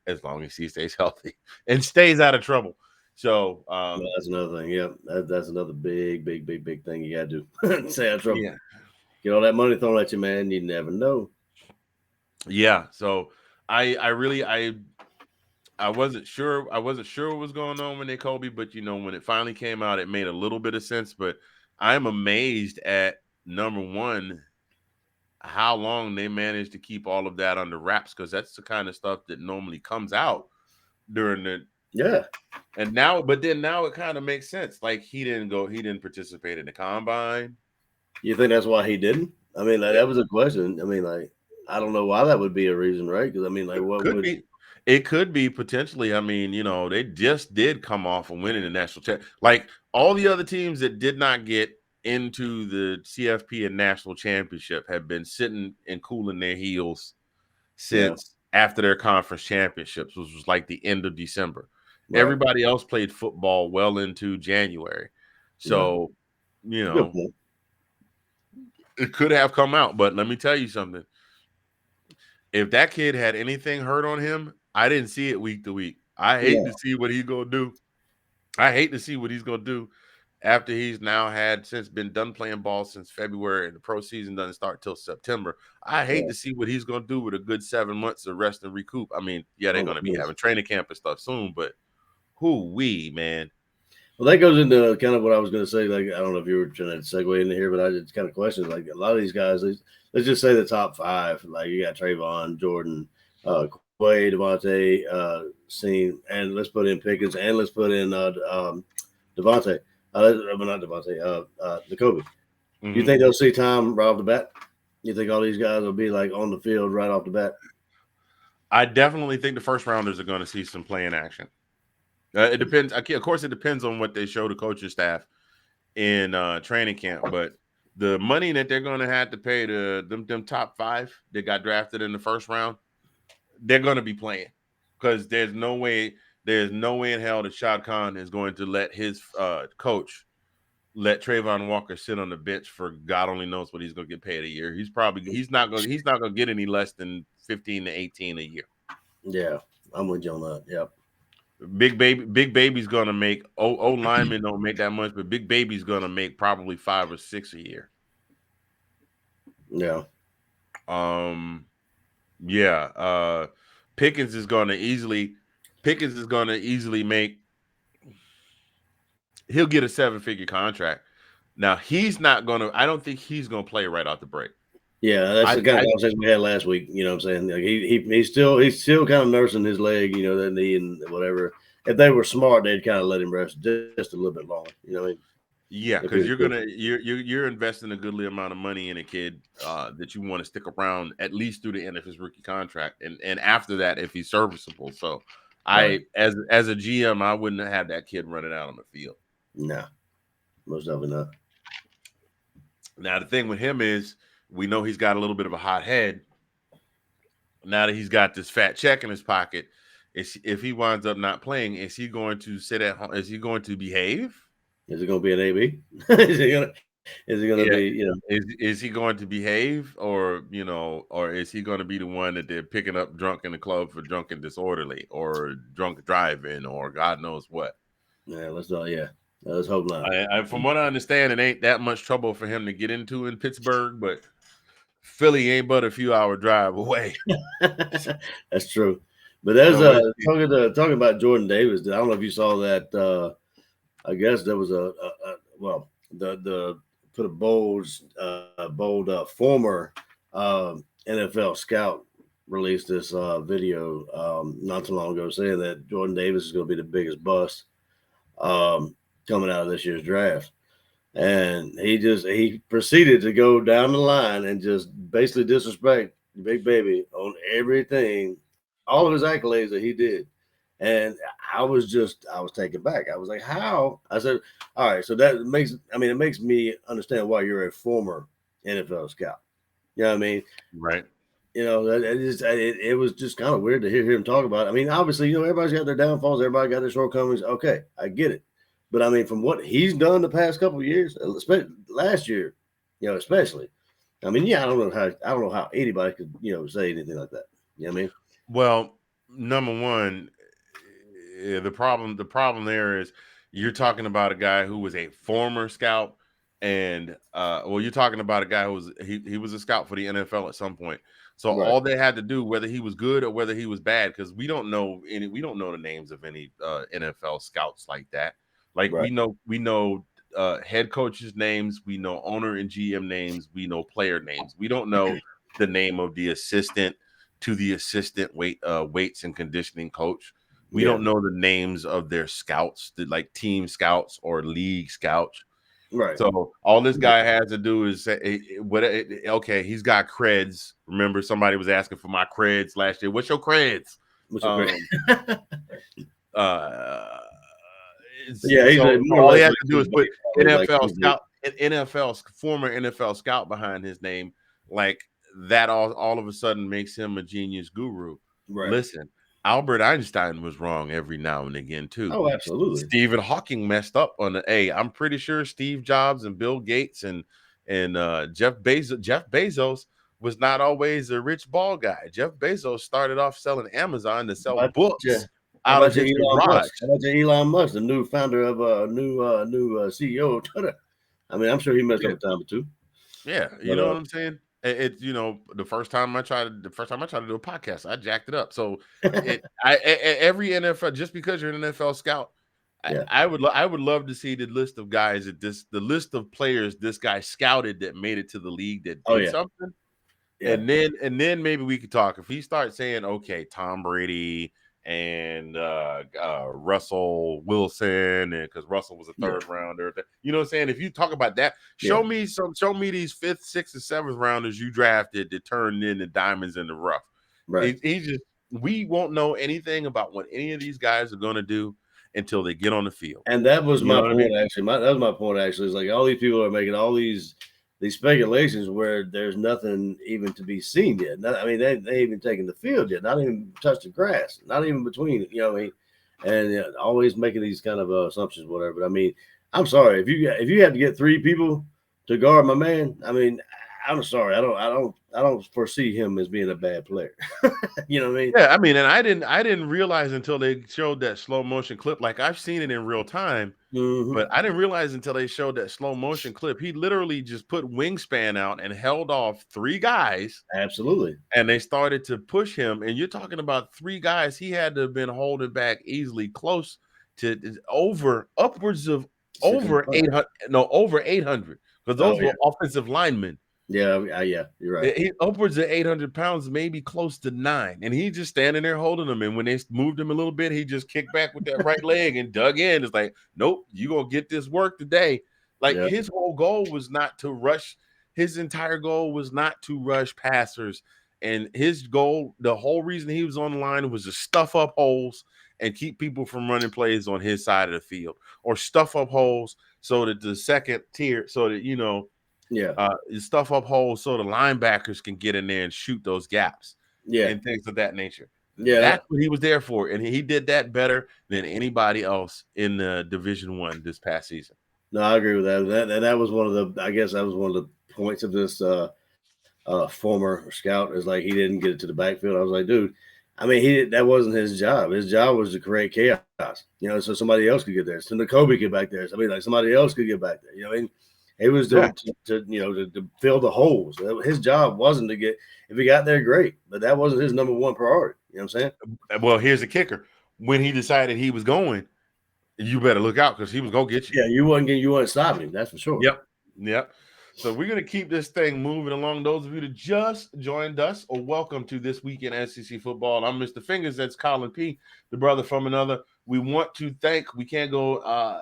Speaker 1: As long as he stays healthy and stays out of trouble. So
Speaker 2: that's another thing. Yeah, that's another big thing you got to do. Stay out of trouble. Yeah. Get all that money thrown at you, man. You never know.
Speaker 1: Yeah. So I wasn't sure. I wasn't sure what was going on with Nakobe, but when it finally came out, it made a little bit of sense. But I'm amazed at number one, how long they managed to keep all of that under wraps, because that's the kind of stuff that normally comes out during the And now it kind of makes sense. Like he didn't participate in the combine.
Speaker 2: You think that's why he didn't? I mean, that was a question. I mean, I don't know why that would be a reason, right? Because
Speaker 1: it could be potentially. I mean, they just did come off of winning the national championship. Like all the other teams that did not get into the CFP and national championship have been sitting and cooling their heels since after their conference championships, which was like the end of December. Right. Everybody else played football well into January. So, it could have come out. But let me tell you something. If that kid had anything hurt on him, I didn't see it week to week. I hate to see what he's going to do. I hate to see what he's going to do after he's now been done playing ball since February, and the pro season doesn't start till September. I hate to see what he's going to do with a good 7 months of rest and recoup. I mean, they're going to be having training camp and stuff soon, but man.
Speaker 2: Well, that goes into kind of what I was going to say. Like, I don't know if you were trying to segue into here, but I just kind of questioned, like, a lot of these guys, let's just say the top five. Like, you got Trayvon, Jordan, Quay, Devontae, Scene, and let's put in Pickens, and let's put in Devontae. Not Devontae, Nakobe. Mm-hmm. You think they'll see time right off the bat? You think all these guys will be, like, on the field right off the bat?
Speaker 1: I definitely think the first rounders are going to see some playing action. It depends. Of course, it depends on what they show the coaching staff in training camp. But the money that they're going to have to pay to them top five that got drafted in the first round, they're going to be playing, because there's no way in hell that Shad Khan is going to let his coach let Trayvon Walker sit on the bench for God only knows what he's going to get paid a year. He's not going to get any less than 15 to 18 a year.
Speaker 2: Yeah, I'm with you on that. Yep.
Speaker 1: Big baby's gonna make linemen don't make that much, but Big Baby's gonna make probably 5 or 6 a year.
Speaker 2: Yeah.
Speaker 1: Pickens is gonna easily make. He'll get a 7-figure contract. Now I don't think he's gonna play right out the break.
Speaker 2: Yeah, that's the kind of conversation we had last week. You know what I'm saying? Like he's still kind of nursing his leg, that knee and whatever. If they were smart, they'd kind of let him rest just a little bit longer. You know what I mean?
Speaker 1: Yeah, because you're investing a goodly amount of money in a kid that you want to stick around at least through the end of his rookie contract, and after that, if he's serviceable. So, as a GM, I wouldn't have that kid running out on the field.
Speaker 2: No, most definitely not.
Speaker 1: Now the thing with him is, we know he's got a little bit of a hot head. Now that he's got this fat check in his pocket, if he winds up not playing, is he going to sit at home? Is he going to behave?
Speaker 2: Is it going to be an AB? Is he going to be,
Speaker 1: Is he going to behave, or is he going to be the one that they're picking up drunk in the club for drunk and disorderly, or drunk driving, or God knows what?
Speaker 2: Yeah, let's hope not.
Speaker 1: From what I understand, it ain't that much trouble for him to get into in Pittsburgh, but Philly ain't but a few hour drive away.
Speaker 2: That's true. But there's talking about Jordan Davis. I don't know if you saw that. I guess there was the put a bold former NFL scout released this video not too long ago saying that Jordan Davis is going to be the biggest bust coming out of this year's draft. And he proceeded to go down the line and just basically disrespect Big Baby on everything, all of his accolades that he did. And I was taken back. I was like, how? I said, all right, so it makes me understand why you're a former NFL scout. You know what I mean?
Speaker 1: Right.
Speaker 2: You know, it was just kind of weird to hear him talk about it. I mean, obviously, you know, everybody's got their downfalls. Everybody got their shortcomings. Okay, I get it. But, I mean, from what he's done the past couple of years, especially last year, you know, especially. I mean, yeah, I don't know how anybody could, you know, say anything like that. You know what I mean?
Speaker 1: Well, number one, the problem there is you're talking about a guy who was a former scout, and you're talking about a guy who was he was a scout for the NFL at some point. So all they had to do, whether he was good or whether he was bad, because we don't know the names of any NFL scouts like that. Like we know head coaches' names, we know owner and GM names, we know player names. We don't know the name of the assistant to the assistant weights and conditioning coach. We don't know the names of their scouts, like team scouts or league scouts.
Speaker 2: Right.
Speaker 1: So all this guy has to do is say, okay, he's got creds. Remember, somebody was asking for my creds last year. What's your creds?
Speaker 2: All
Speaker 1: he has to do is put former NFL scout behind his name. Like that all of a sudden makes him a genius guru.
Speaker 2: Right.
Speaker 1: Listen, Albert Einstein was wrong every now and again too.
Speaker 2: Oh, absolutely.
Speaker 1: Stephen Hawking messed up on I'm pretty sure Steve Jobs and Bill Gates and Jeff Bezos was not always a rich ball guy. Jeff Bezos started off selling Amazon to sell books out of his garage.
Speaker 2: How about Elon Musk, the new founder of new CEO of Twitter? I mean, I'm sure he messed up a time or two.
Speaker 1: Yeah, you know what I'm saying? The first time I tried to do a podcast, I jacked it up. So every NFL, just because you're an NFL scout, I would love to see the list of guys the list of players this guy scouted that made it to the league that did something. Yeah. And then maybe we could talk. If he starts saying, okay, Tom Brady and Russell Wilson, and because Russell was a third rounder, you know what I'm saying? If you talk about that, show me these 5th, 6th, and 7th rounders you drafted that turned into diamonds in the rough.
Speaker 2: Right.
Speaker 1: We won't know anything about what any of these guys are going to do until they get on the field.
Speaker 2: And that was my point. Actually, that was my point. Actually, is like all these people are making all these speculations where there's nothing even to be seen yet. I mean, they even taken the field yet, not even touched the grass, not even between, you know what I mean? And always making these kind of assumptions, whatever. But I mean, I'm sorry if you have to get 3 people to guard my man. I mean, I'm sorry, I don't foresee him as being a bad player. You know what I mean?
Speaker 1: Yeah, I mean, and I didn't realize until they showed that slow motion clip. Like I've seen it in real time. But I didn't realize until they showed that slow motion clip. He literally just put wingspan out and held off 3 guys.
Speaker 2: Absolutely.
Speaker 1: And they started to push him. And you're talking about 3 guys. He had to have been holding back easily close to upwards of over 800. No, over 800. Because those were offensive linemen.
Speaker 2: Yeah, you're right.
Speaker 1: He upwards of 800 pounds, maybe close to 9, and he's just standing there holding them. And when they moved him a little bit, he just kicked back with that right leg and dug in. It's like, nope, you gonna get this work today. Like his whole goal was not to rush. His entire goal was not to rush passers, and his goal, the whole reason he was on the line was to stuff up holes and keep people from running plays on his side of the field, or stuff up holes so that the second tier, so that stuff up holes so the linebackers can get in there and shoot those gaps, and things of that nature. Yeah, that's what he was there for, and he did that better than anybody else in the Division I this past season.
Speaker 2: No, I agree with that. That was one of the points of this former scout, is like he didn't get it to the backfield. I was like, dude, I mean, that wasn't his job. His job was to create chaos, you know, so somebody else could get there. So Nakobe get back there. I mean, like somebody else could get back there. You know what I mean? He was to fill the holes. His job wasn't to get – if he got there, great. But that wasn't his number one priority. You know what I'm saying?
Speaker 1: Well, here's the kicker. When he decided he was going, you better look out because he was going to get you.
Speaker 2: Yeah, you wasn't stopping him. That's for sure.
Speaker 1: Yep. So we're going to keep this thing moving along. Those of you that just joined us, or welcome to This Week in SEC Football. I'm Mr. Fingaz. That's Collin P., the brother from another. We want to thank – we can't go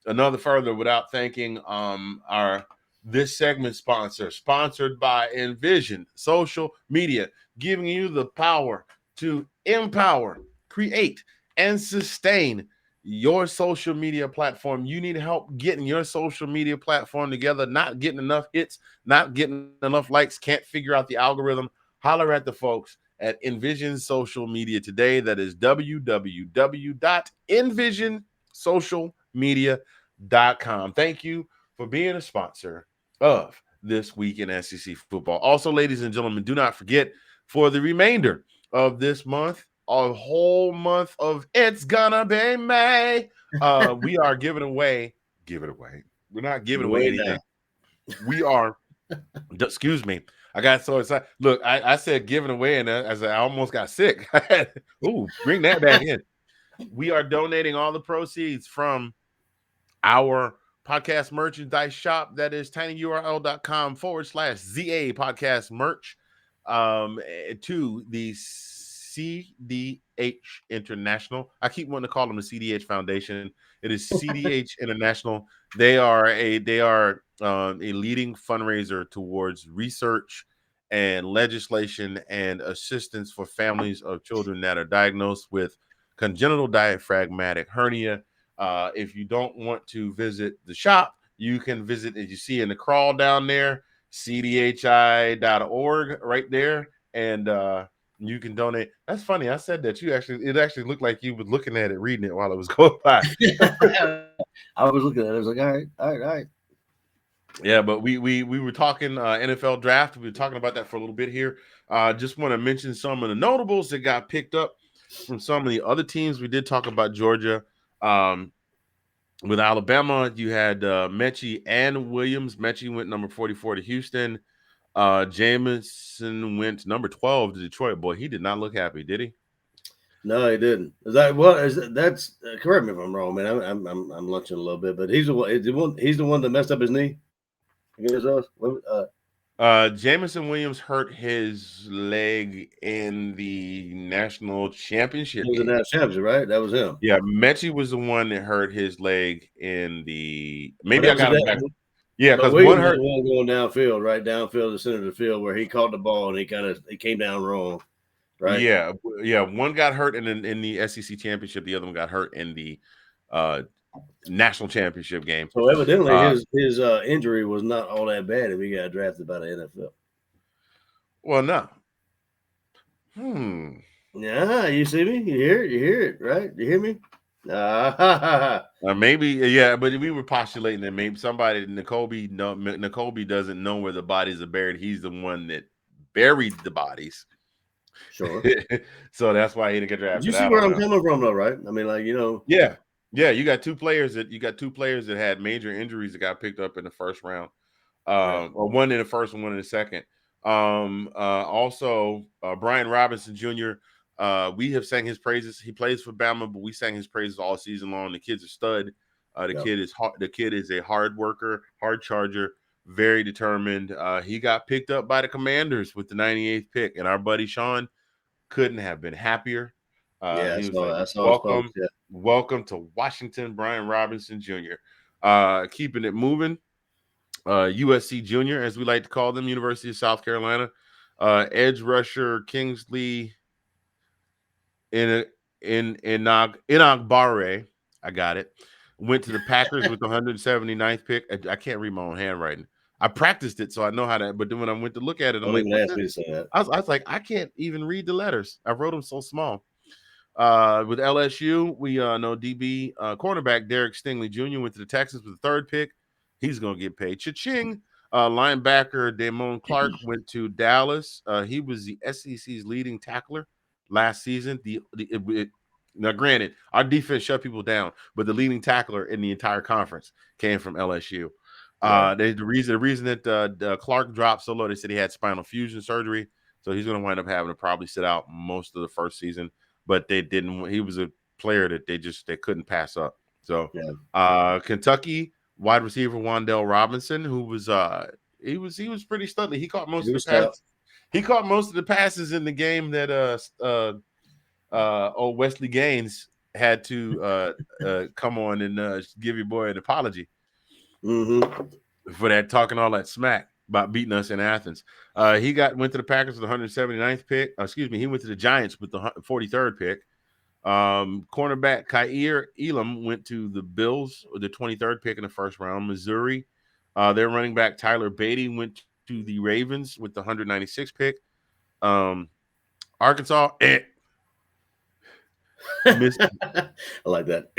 Speaker 1: another further without thanking our this segment sponsor, sponsored by Envision Social Media, giving you the power to empower, create, and sustain your social media platform. You need help getting your social media platform together, not getting enough hits, not getting enough likes, can't figure out the algorithm. Holler at the folks at Envision Social Media today. That is www.envisionsocialmedia.com. Thank you for being a sponsor of This Week in SEC Football. Also, ladies and gentlemen, do not forget, for the remainder of this month, a whole month of It's Gonna Be May, we are giving away. We're not giving away anything. We are, excuse me, I got so excited. Look, I said giving away, and as I almost got sick. Ooh, bring that back in. We are donating all the proceeds from our podcast merchandise shop. That is tinyurl.com/ZA podcast merch to the CDH International. I keep wanting to call them the CDH Foundation. It is CDH International. They are a leading fundraiser towards research and legislation and assistance for families of children that are diagnosed with congenital diaphragmatic hernia. If you don't want to visit the shop, you can visit, as you see in the crawl down there, cdhi.org right there, and you can donate. That's funny. I said that it actually looked like you were looking at it, reading it while it was going by.
Speaker 2: I was looking at it. I was like, all right.
Speaker 1: Yeah, but we were talking NFL draft. We were talking about that for a little bit here. Just want to mention some of the notables that got picked up from some of the other teams. We did talk about Georgia. With Alabama, you had Mechie and Williams. Mechie went number 44 to Houston. Jameson went number 12 to Detroit. Boy, he did not look happy, did he?
Speaker 2: No, he didn't. Correct me if I'm wrong, man. I'm lunching a little bit, but he's the one that messed up his knee against us.
Speaker 1: Jameson Williams hurt his leg in the national championship.
Speaker 2: It was the national championship, right? That was him.
Speaker 1: Yeah, Mechie was the one that hurt his leg in the. Maybe I got him back. Yeah, because one hurt
Speaker 2: going downfield, right downfield, the center of the field, where he caught the ball and he came down wrong. Right.
Speaker 1: Yeah. One got hurt in the SEC championship. The other one got hurt in the national championship game.
Speaker 2: So evidently, his injury was not all that bad if he got drafted by the NFL.
Speaker 1: Well, no.
Speaker 2: Yeah, you see me? You hear it, right? You hear me?
Speaker 1: Maybe, yeah, but we were postulating that maybe somebody Nakobe doesn't know where the bodies are buried. He's the one that buried the bodies.
Speaker 2: Sure.
Speaker 1: So that's why he didn't get drafted.
Speaker 2: You see where I'm coming from, though, right? I mean,
Speaker 1: Yeah. You got two players that had major injuries that got picked up in the first round. Or one in the first and one in the second. Also, Brian Robinson Jr. We have sang his praises. He plays for Bama, but we sang his praises all season long. The kid's a stud. The kid is a hard worker, hard charger, very determined. He got picked up by the Commanders with the 98th pick, and our buddy Sean couldn't have been happier. Welcome to Washington, Brian Robinson Jr. Keeping it moving. USC Junior, as we like to call them, University of South Carolina. Edge rusher Kingsley Inagbare, I got it, went to the Packers with the 179th pick. I can't read my own handwriting. I practiced it, so I know how to. But then when I went to look at it, I'm like, I was like, I can't even read the letters. I wrote them so small. With LSU, we know DB cornerback Derek Stingley Jr. went to the Texans with the third pick. He's going to get paid. Cha-ching. Linebacker Damone Clark went to Dallas. He was the SEC's leading tackler last season. Now, granted, our defense shut people down, but the leading tackler in the entire conference came from LSU. The reason that Clark dropped so low, they said he had spinal fusion surgery, so he's going to wind up having to probably sit out most of the first season. But they didn't. He was a player that they couldn't pass up. So, Kentucky wide receiver Wandell Robinson, who was he was pretty studly. He caught most of the passes. He caught most of the passes in the game that old Wesley Gaines had to come on and give your boy an apology. For that talking all that smack about beating us in Athens. He went to the Packers with the 179th pick. He went to the Giants with the 43rd pick. Cornerback Kaiir Elam went to the Bills with the 23rd pick in the first round. Missouri, their running back Tyler Beatty went to the Ravens with the 196th pick. Arkansas,
Speaker 2: I like that.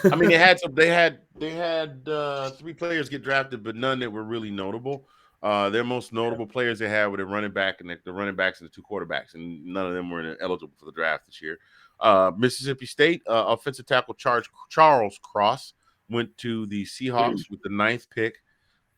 Speaker 1: I mean, they had 3 players get drafted, but none that were really notable. Their most notable players they had were the running back and the running backs and the 2 quarterbacks, and none of them were eligible for the draft this year. Mississippi State offensive tackle Charles Cross went to the Seahawks with the 9th pick.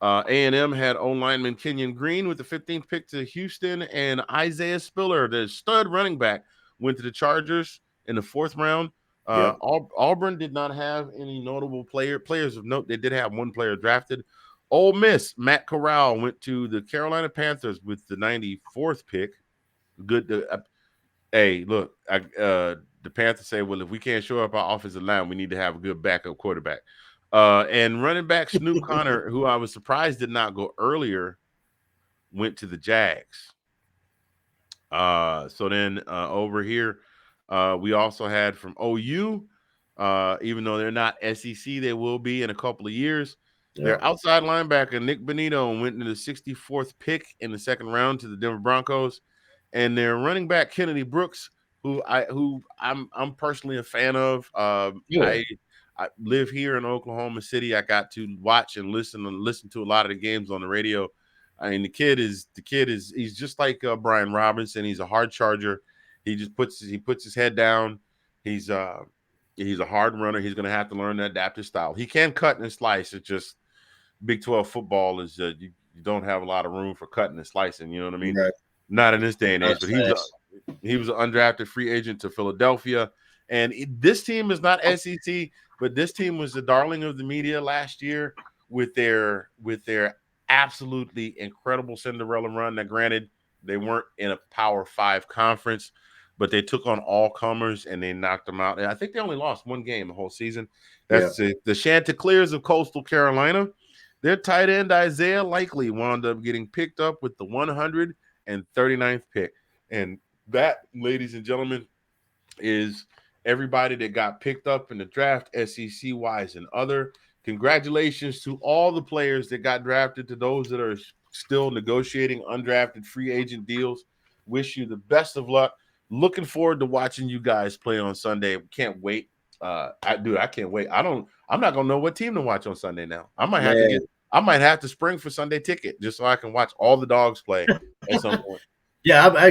Speaker 1: A&M had O-lineman Kenyon Green with the 15th pick to Houston, and Isaiah Spiller, the stud running back, went to the Chargers in the 4th round. Auburn did not have any notable players of note. They did have 1 player drafted. Ole Miss, Matt Corral went to the Carolina Panthers with the 94th pick. Good. Hey, look, the Panthers say, well, if we can't show up our offensive line, we need to have a good backup quarterback. And running back Snoop Connor, who I was surprised did not go earlier, went to the Jags. So then over here, we also had from OU, even though they're not SEC, they will be in a couple of years. Their outside linebacker, Nick Benito, went into the 64th pick in the 2nd round to the Denver Broncos. And their running back, Kennedy Brooks, who I'm personally a fan of. I live here in Oklahoma City. I got to watch and listen to a lot of the games on the radio. I mean, the kid is he's just like Brian Robinson. He's a hard charger. He just puts his head down. He's a hard runner. He's going to have to learn the adaptive style. He can cut and slice. It's just Big 12 football is you don't have a lot of room for cutting and slicing. You know what I mean? Right. Not in this day and age. But he was an undrafted free agent to Philadelphia. And this team is not SEC, but this team was the darling of the media last year with their absolutely incredible Cinderella run. Now, granted, they weren't in a Power 5 conference, but they took on all comers and they knocked them out. And I think they only lost 1 game the whole season. That's the Chanticleers of Coastal Carolina. Their tight end Isaiah Likely wound up getting picked up with the 139th pick. And that, ladies and gentlemen, is everybody that got picked up in the draft, SEC-wise and other. Congratulations to all the players that got drafted, to those that are still negotiating undrafted free agent deals. Wish you the best of luck. Looking forward to watching you guys play on Sunday. Can't wait. I can't wait. I'm not gonna know what team to watch on Sunday now. I might have to spring for Sunday ticket just so I can watch all the dogs play at some point.
Speaker 2: Yeah, I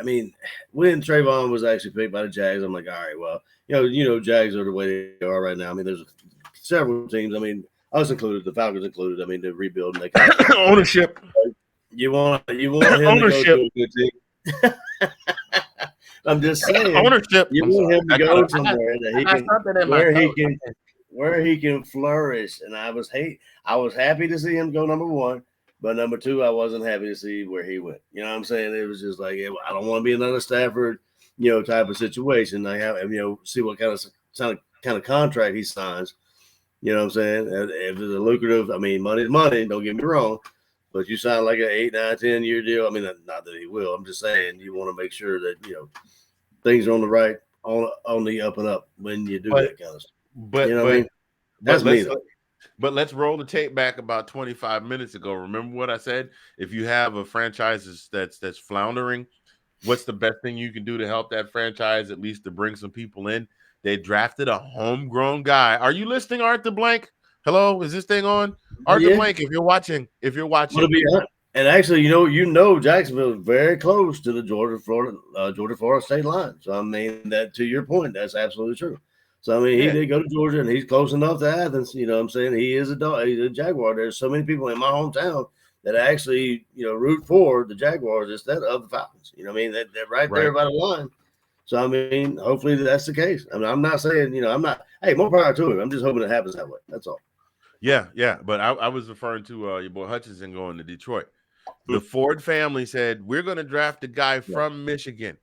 Speaker 2: mean, when Trayvon was actually picked by the Jags, I'm like, all right, well, you know, Jags are the way they are right now. I mean, there's several teams. I mean, us included, the Falcons included. I mean, they're rebuilding. They
Speaker 1: ownership.
Speaker 2: You want him ownership. To go to a good team. I'm just saying,
Speaker 1: ownership.
Speaker 2: You want him to go somewhere that where he can flourish. And I was happy to see him go number 1. But number 2, I wasn't happy to see where he went. You know what I'm saying? It was just like, I don't want to be another Stafford, type of situation. I have, see what kind of contract he signs. You know what I'm saying? If it's a lucrative, I mean, money's money. Don't get me wrong, but you sign like an 8, 9, 10 year deal. I mean, not that he will. I'm just saying you want to make sure that things are on the right, on the up and up when you do that kind of stuff.
Speaker 1: But
Speaker 2: you know what I mean? That's me.
Speaker 1: But let's roll the tape back about 25 minutes ago. Remember what I said? If you have a franchise that's floundering, what's the best thing you can do to help that franchise, at least to bring some people in? They drafted a homegrown guy. Are you listening, Arthur Blank? Hello, is this thing on? Arthur Blank, if you're watching.
Speaker 2: And actually, Jacksonville is very close to the Georgia-Florida state line. So I mean, that to your point, that's absolutely true. So, I mean, he did go to Georgia, and he's close enough to Athens. You know what I'm saying? He is he's a Jaguar. There's so many people in my hometown that actually, root for the Jaguars instead of the Falcons. You know what I mean? They're right there by the line. So, I mean, hopefully that's the case. I mean, I'm not saying, hey, more power to him. I'm just hoping it happens that way. That's all.
Speaker 1: Yeah. But I was referring to your boy Hutchinson going to Detroit. The Ford family said, we're going to draft a guy from Michigan.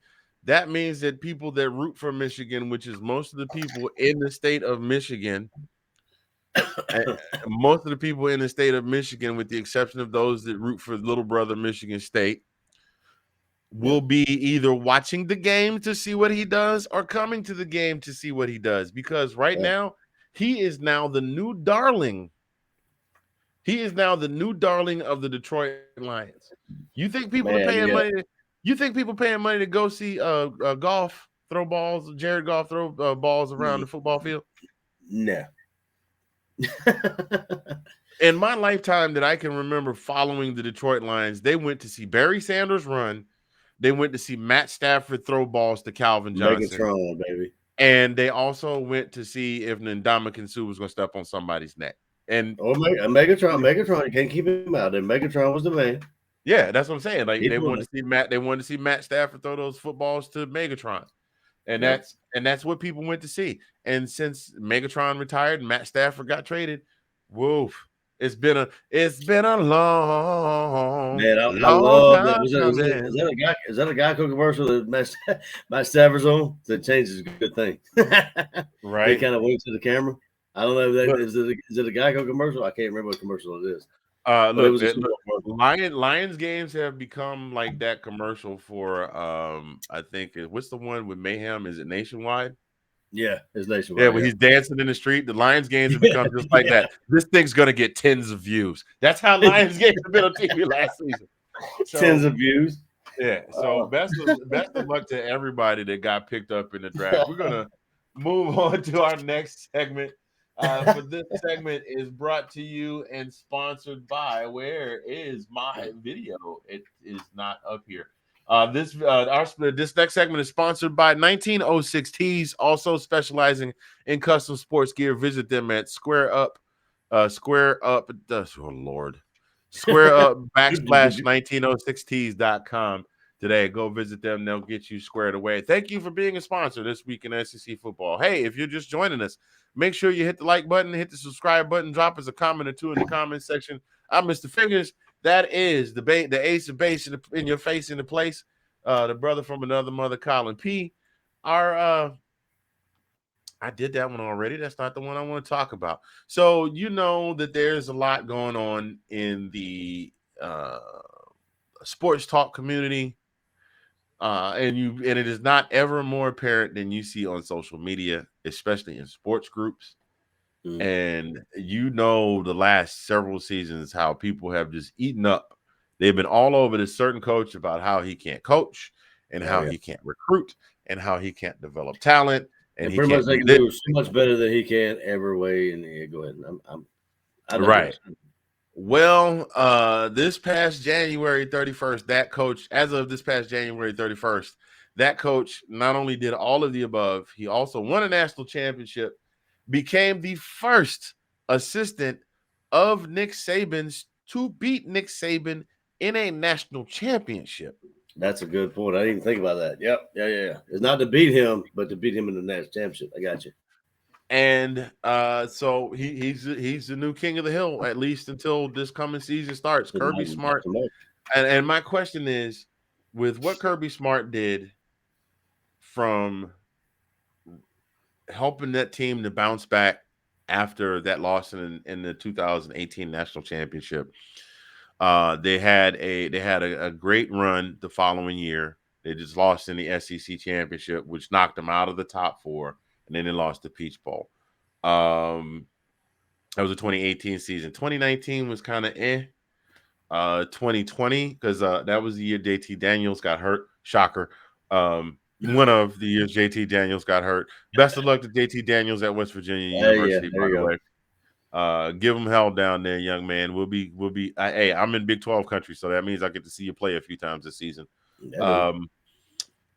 Speaker 1: That means that people that root for Michigan, which is most of the people in the state of Michigan, most of the people in the state of Michigan, with the exception of those that root for little brother Michigan State, will be either watching the game to see what he does or coming to the game to see what he does. Because right now, he is now the new darling. He is now the new darling of the Detroit Lions. You think people are paying money? You think people paying money to go see Goff throw balls, Jared Goff throw balls around the football field?
Speaker 2: No.
Speaker 1: In my lifetime that I can remember following the Detroit Lions, they went to see Barry Sanders run. They went to see Matt Stafford throw balls to Calvin Johnson.
Speaker 2: Megatron, baby.
Speaker 1: And they also went to see if Ndamukong Suh was going to step on somebody's neck. And
Speaker 2: Megatron, you can't keep him out. And Megatron was the man.
Speaker 1: Yeah, that's what I'm saying. Like they wanted to see Matt Stafford throw those footballs to Megatron. And that's what people went to see. And since Megatron retired and Matt Stafford got traded, woof. It's been a long
Speaker 2: man. I love that. Is that a Geico commercial that Matt Stafford's on? That changes a good thing,
Speaker 1: right?
Speaker 2: He kind of winks to the camera. I don't know if is it a Geico commercial? I can't remember what commercial it is.
Speaker 1: Lions games have become like that commercial for I think what's the one with Mayhem? Is it Nationwide?
Speaker 2: Yeah, it's Nationwide.
Speaker 1: Yeah, when he's dancing in the street, the Lions games have become just like that. This thing's gonna get tens of views. That's how Lions games have been on TV last season.
Speaker 2: So, tens of views.
Speaker 1: Yeah. So best of luck to everybody that got picked up in the draft. We're gonna move on to our next segment. For this segment is brought to you and sponsored by. Where is my video? It is not up here. This next segment is sponsored by 1906 Tees, also specializing in custom sports gear. Visit them at Square Up /1906tees.com today. Go visit them. They'll get you squared away. Thank you for being a sponsor this week in SEC football. Hey, if you're just joining us, make sure you hit the like button, hit the subscribe button, drop us a comment or two in the comment section. I'm Mr. Fingaz. That is the ace of base in your face in the place. The brother from another mother, Collin P. I did that one already. That's not the one I want to talk about. So you know that there's a lot going on in the sports talk community. And it is not ever more apparent than you see on social media, especially in sports groups. And the last several seasons how people have just eaten up. They've been all over this certain coach about how he can't coach and how he can't recruit and how he can't develop talent. And
Speaker 2: pretty much they can do so much better than he can every way. And go ahead.
Speaker 1: Right. Well, this past January 31st, as of this past January 31st, that coach not only did all of the above, he also won a national championship, became the first assistant of Nick Saban's to beat Nick Saban in a national championship.
Speaker 2: That's a good point. I didn't even think about that. Yep. Yeah. It's not to beat him, but to beat him in the national championship. I got you.
Speaker 1: And so he's the new king of the hill, at least until this coming season starts. Kirby Smart. And my question is, with what Kirby Smart did from helping that team to bounce back after that loss in the 2018 national championship, they had a great run the following year. They just lost in the SEC championship, which knocked them out of the top four. And then they lost the Peach Bowl. That was a 2018 season. 2019 was kind of 2020, because that was the year JT Daniels got hurt. Shocker. One of the years JT Daniels got hurt. Best of luck to JT Daniels at West Virginia University, by the way. Give him hell down there, young man. We'll be. Hey, I'm in Big 12 country, so that means I get to see you play a few times this season.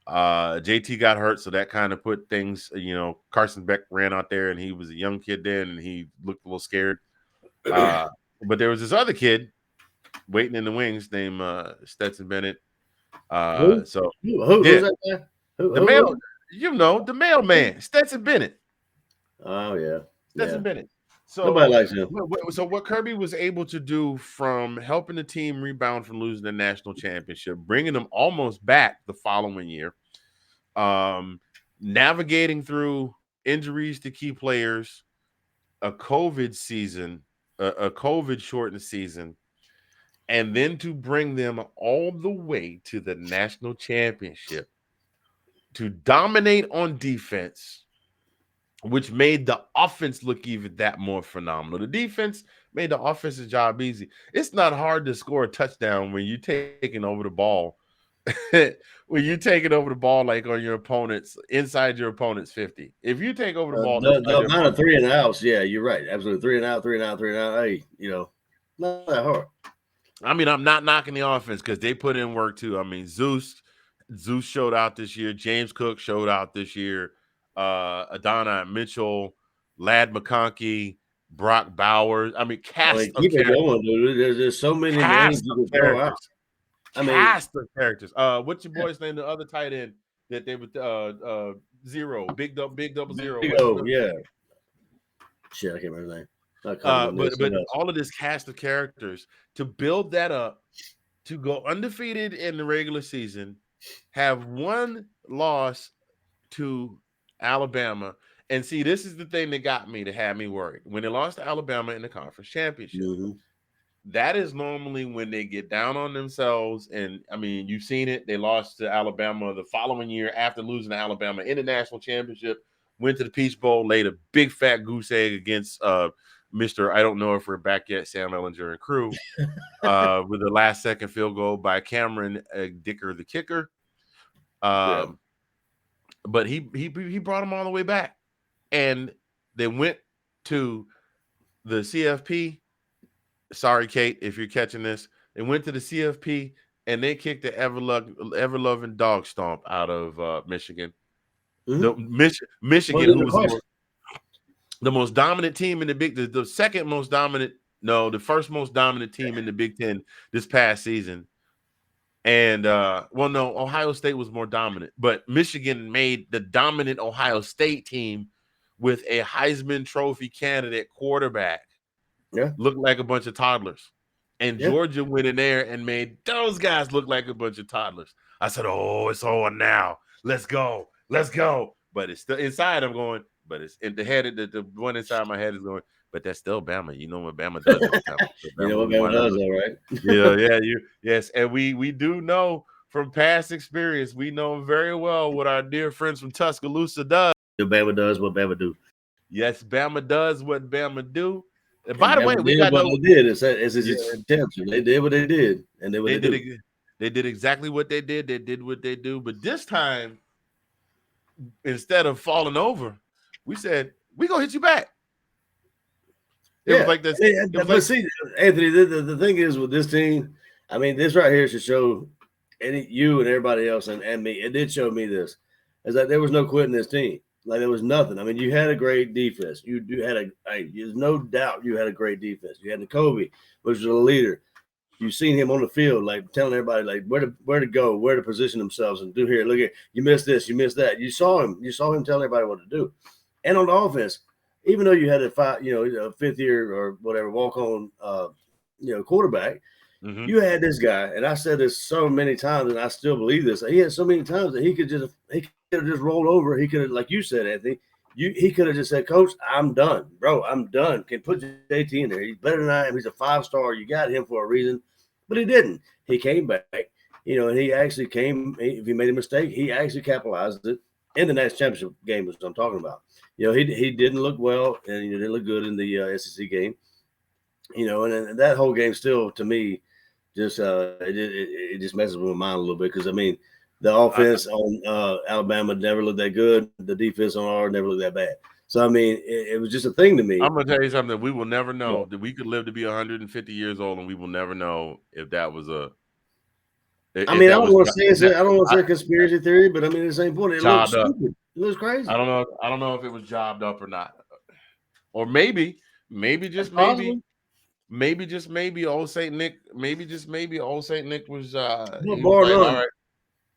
Speaker 1: JT got hurt, so that kind of put things, Carson Beck ran out there and he was a young kid then and he looked a little scared. But there was this other kid waiting in the wings named Stetson Bennett.
Speaker 2: Who's
Speaker 1: So
Speaker 2: who's that guy?
Speaker 1: the mailman, Stetson Bennett.
Speaker 2: Oh yeah.
Speaker 1: Stetson Bennett. So
Speaker 2: nobody likes him.
Speaker 1: So what Kirby was able to do from helping the team rebound from losing the national championship, bringing them almost back the following year, navigating through injuries to key players, a COVID season, a COVID shortened season, and then to bring them all the way to the national championship, to dominate on defense, which made the offense look even that more phenomenal. The defense made the offensive job easy. It's not hard to score a touchdown when you're taking over the ball. When you're taking over the ball like on your opponent's inside your opponent's 50. If you take over the ball,
Speaker 2: the amount of 3 and outs, yeah, you're right. Absolutely. 3 and out, 3 and out, 3 and out. Hey, not that hard.
Speaker 1: I mean, I'm not knocking the offense because they put in work too. I mean, Zeus showed out this year. James Cook showed out this year. Adonai Mitchell, Ladd McConkey, Brock Bowers. I mean,
Speaker 2: keep it going, dude. There's so many names you can throw out.
Speaker 1: Cast of characters. What's your boy's name? The other tight end that they would Zero, big double zero.
Speaker 2: Yeah. Shit, I can't remember the name.
Speaker 1: But all of this cast of characters to build that up, to go undefeated in the regular season, have one loss to Alabama. And see, this is the thing that got me to have me worried. When they lost to Alabama in the conference championship, that is normally when they get down on themselves. And I mean, you've seen it. They lost to Alabama the following year after losing to Alabama in the national championship, went to the Peach Bowl, laid a big fat goose egg against Mr. I don't know if we're back yet, Sam Ellinger and crew, with the last second field goal by Cameron Dicker, the kicker. But he brought them all the way back, and they went to the CFP. Sorry, Kate, if you're catching this, they went to the CFP and they kicked the ever-loving dog stomp out of Michigan. Michigan, who was the most dominant team in the second most dominant, the first most dominant team in the Big Ten this past season. And Ohio State was more dominant, but Michigan made the dominant Ohio State team with a Heisman Trophy candidate quarterback look like a bunch of toddlers. And Georgia went in there and made those guys look like a bunch of toddlers. I said, oh, it's on now. Let's go. But it's still inside. I'm going, but it's in the head. The one inside my head is going, but that's still Bama. You know what Bama does.
Speaker 2: You know what Bama does, though, right?
Speaker 1: Yes. And we do know from past experience, we know very well what our dear friends from Tuscaloosa does.
Speaker 2: Bama does what Bama do.
Speaker 1: Yes, Bama does what Bama do. And by the way,
Speaker 2: they did. It's attention. They did what they did, and they
Speaker 1: did exactly what they did. They did what they do. But this time, instead of falling over, we said we gonna hit you back. It was like this.
Speaker 2: See, Anthony, the thing is with this team, I mean, this right here should show you and everybody else and me. It did show me this, is that there was no quitting this team. Like there was nothing. I mean, you had a great defense. There's no doubt you had a great defense. You had Nakobe, which was a leader. You've seen him on the field, like telling everybody like where to go, where to position themselves, and do here. Look at you missed this, you missed that. You saw him telling everybody what to do. And on the offense, even though you had a fifth year or whatever walk on quarterback, you had this guy, and I said this so many times, and I still believe this. He had so many times that he could have just rolled over. He could have, like you said, Anthony, he could have just said, Coach, I'm done, bro. I'm done. Can put JT in there. He's better than I am. He's a 5-star. You got him for a reason. But he didn't. He came back, and he actually came. If he made a mistake, he actually capitalized it in the next championship game, which I'm talking about. He didn't look well, and he didn't look good in the SEC game. And that whole game still, to me, just it just messes with my mind a little bit because, I mean, the offense on Alabama never looked that good. The defense on ours never looked that bad. So, I mean, it was just a thing to me.
Speaker 1: I'm going to tell you something. We will never know that we could live to be 150 years old, and we will never know if that was
Speaker 2: I mean, I don't want to say it's a conspiracy theory, but I mean, at the same point, it looks stupid. It looks crazy.
Speaker 1: I don't know if it was jobbed up or not, or maybe just maybe old Saint Nick, old Saint Nick was he was like, all right.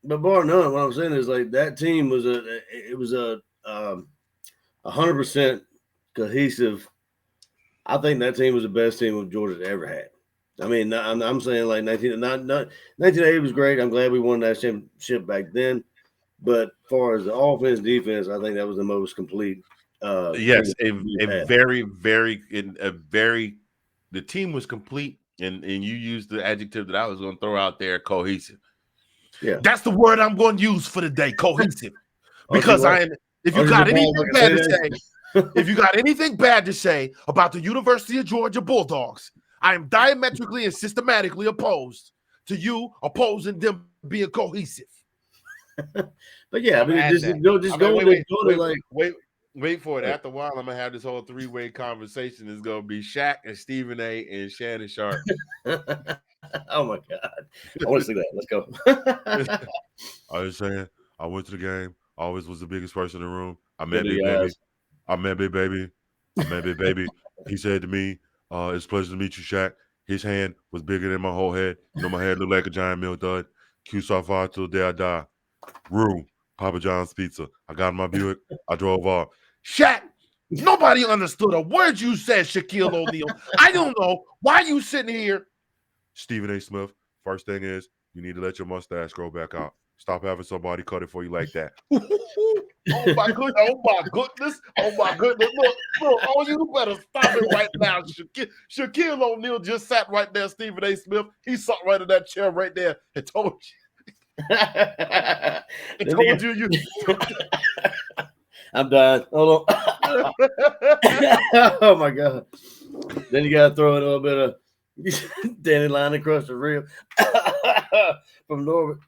Speaker 2: But bar none, what I'm saying is like that team was a 100% cohesive. I think that team was the best team Georgia's ever had. I mean, I'm saying like 1980 was great. I'm glad we won that championship back then. But as far as the offense, defense, I think that was the most complete.
Speaker 1: Yes, the team was complete, and you used the adjective that I was going to throw out there, cohesive.
Speaker 2: Yeah,
Speaker 1: that's the word I'm going to use for the day, cohesive. Because if you got anything bad to say about the University of Georgia Bulldogs, I am diametrically and systematically opposed to you opposing them being cohesive.
Speaker 2: But yeah, I mean,
Speaker 1: wait for it. After a while, I'm gonna have this whole three-way conversation. It's gonna be Shaq and Stephen A. and Shannon Sharp.
Speaker 2: Oh my God, I want to see that. Let's go.
Speaker 1: I was saying, I went to the game. Always was the biggest person in the room. I met Big Baby. I met Big Baby. He said to me, "It's a pleasure to meet you, Shaq." His hand was bigger than my whole head. You know, my head looked like a giant milk dud. Q-Star till the day I die. Room, Papa John's Pizza. I got in my Buick. I drove off. Shaq, nobody understood a word you said, Shaquille O'Neal. I don't know why you sitting here. Stephen A. Smith, first thing is you need to let your mustache grow back out. Stop having somebody cut it for you like that. Oh my goodness. Look, oh, you better stop it right now. Shaquille O'Neal just sat right there, Stephen A. Smith. He sat right in that chair right there and told you.
Speaker 2: I'm done. Hold on. Oh my God. Then you gotta throw in a little bit of dandelion across the rib from Norbert.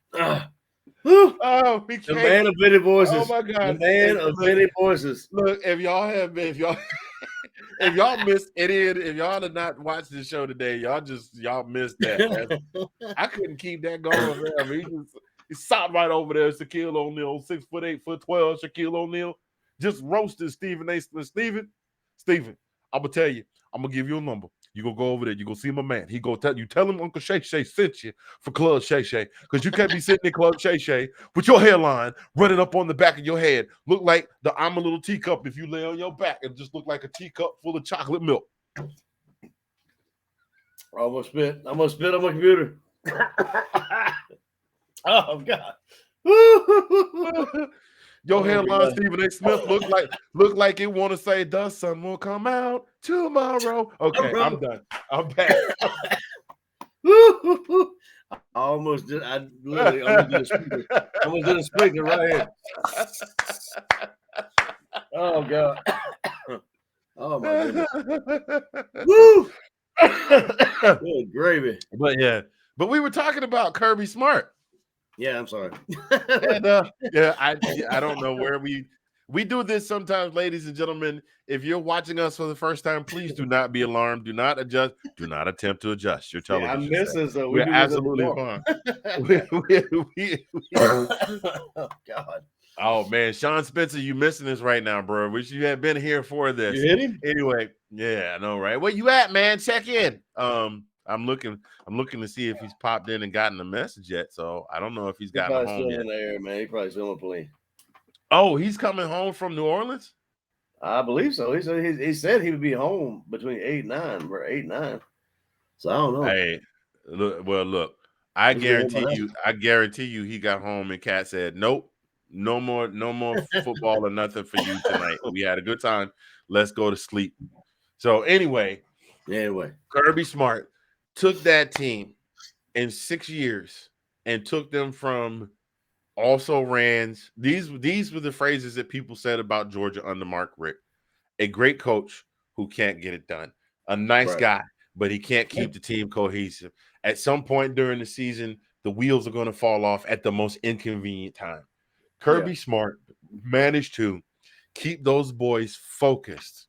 Speaker 1: Oh,
Speaker 2: the man of many voices.
Speaker 1: Oh my God,
Speaker 2: the man of many voices.
Speaker 1: Look, if y'all missed any, if y'all did not watch the show today, y'all missed that. I couldn't keep that going. Man. I mean, he sat right over there. Shaquille O'Neal, 6'8", 4'12". Shaquille O'Neal just roasted Stephen A. Smith. Stephen, I'm gonna tell you. I'm gonna give you a number. You gonna go over there. You gonna see my man. He gonna tell him Uncle Shay Shay sent you for Club Shay Shay, because you can't be sitting in Club Shay Shay with your hairline running up on the back of your head. Look like the I'm a little teacup if you lay on your back, and just look like a teacup full of chocolate milk.
Speaker 2: I'm gonna spit on my computer. Oh God.
Speaker 1: Your hairline, Stephen A. Smith, look like it want to say, "Does sun will come out tomorrow?" Okay, I'm done. I'm back.
Speaker 2: I almost did a speaker. I almost did a speaker right here. Oh God. Oh my goodness. Woo! Good gravy.
Speaker 1: But we were talking about Kirby Smart.
Speaker 2: Yeah, I'm sorry.
Speaker 1: And, I don't know where we do this sometimes, ladies and gentlemen. If you're watching us for the first time, please do not be alarmed. Do not adjust. Do not attempt to adjust your television.
Speaker 2: I'm missing, so
Speaker 1: we're absolutely fine.
Speaker 2: Oh God.
Speaker 1: Oh man, Sean Spencer, you missing this right now, bro. Wish you had been here for this.
Speaker 2: You hit him?
Speaker 1: Anyway, yeah, I know, right? Where you at, man? Check in. I'm looking to see if he's popped in and gotten a message yet. So I don't know if he's gotten home yet.
Speaker 2: In the air, man. He probably still on a plane.
Speaker 1: Oh, he's coming home from New Orleans?
Speaker 2: I believe so. He said he would be home between 8 and 9. So I don't know.
Speaker 1: Hey, look. I guarantee you he got home and Cat said, "Nope, no more football or nothing for you tonight. We had a good time. Let's go to sleep." So anyway, Kirby Smart took that team in 6 years and took them from also rans. These were the phrases that people said about Georgia under Mark Richt. A great coach who can't get it done. A nice guy, but he can't keep the team cohesive. At some point during the season, the wheels are going to fall off at the most inconvenient time. Kirby Smart managed to keep those boys focused,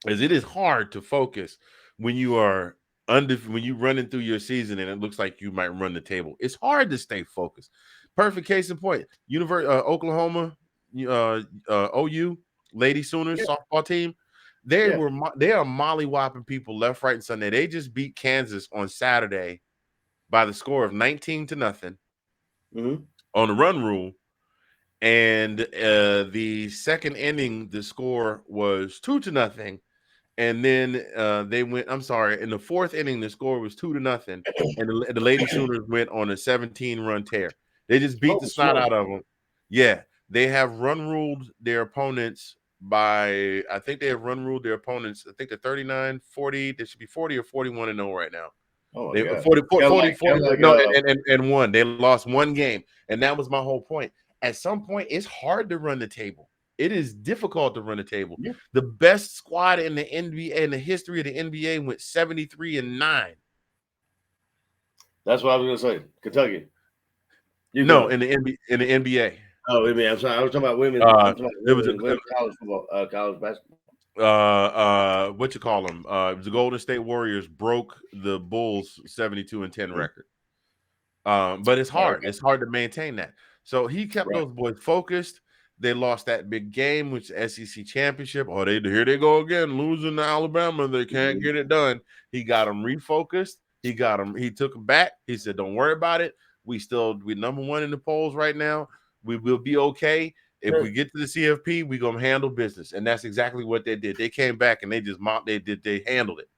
Speaker 1: as it is hard to focus when you are when you running through your season and it looks like you might run the table, it's hard to stay focused. Perfect case in point. Oklahoma, OU Lady Sooners softball team. They are mollywhopping people left, right, and Sunday. They just beat Kansas on Saturday by the score of 19-0 on the run rule. And the second inning, the score was 2-0. And then they went. I'm sorry. In the fourth inning, the score was 2-0, and the Lady Sooners went on a 17-run tear. They just beat the snot out of them. Yeah, they have run ruled their opponents by. I think they have run ruled their opponents. I think they're 39-40. They should be 40 or 41-0 right now.
Speaker 2: Oh,
Speaker 1: they
Speaker 2: God.
Speaker 1: 40 no, and won. They lost one game, and that was my whole point. At some point, it's hard to run the table. It is difficult to run a table. Yeah. The best squad in the NBA in the history of the NBA went 73-9.
Speaker 2: That's what I was going to say. Kentucky.
Speaker 1: In the NBA.
Speaker 2: Oh, I mean, I'm sorry. I was talking about women. Women's college football, college basketball.
Speaker 1: What you call them? The Golden State Warriors broke the Bulls 72-10 record. But it's hard. Okay. It's hard to maintain that. So he kept those boys focused. They lost that big game, which is SEC championship. Oh, here they go again, losing to Alabama. They can't get it done. He got them refocused. He took them back. He said, "Don't worry about it. We're number one in the polls right now. We will be okay. If we get to the CFP, we're gonna handle business." And that's exactly what they did. They came back and they just they handled it.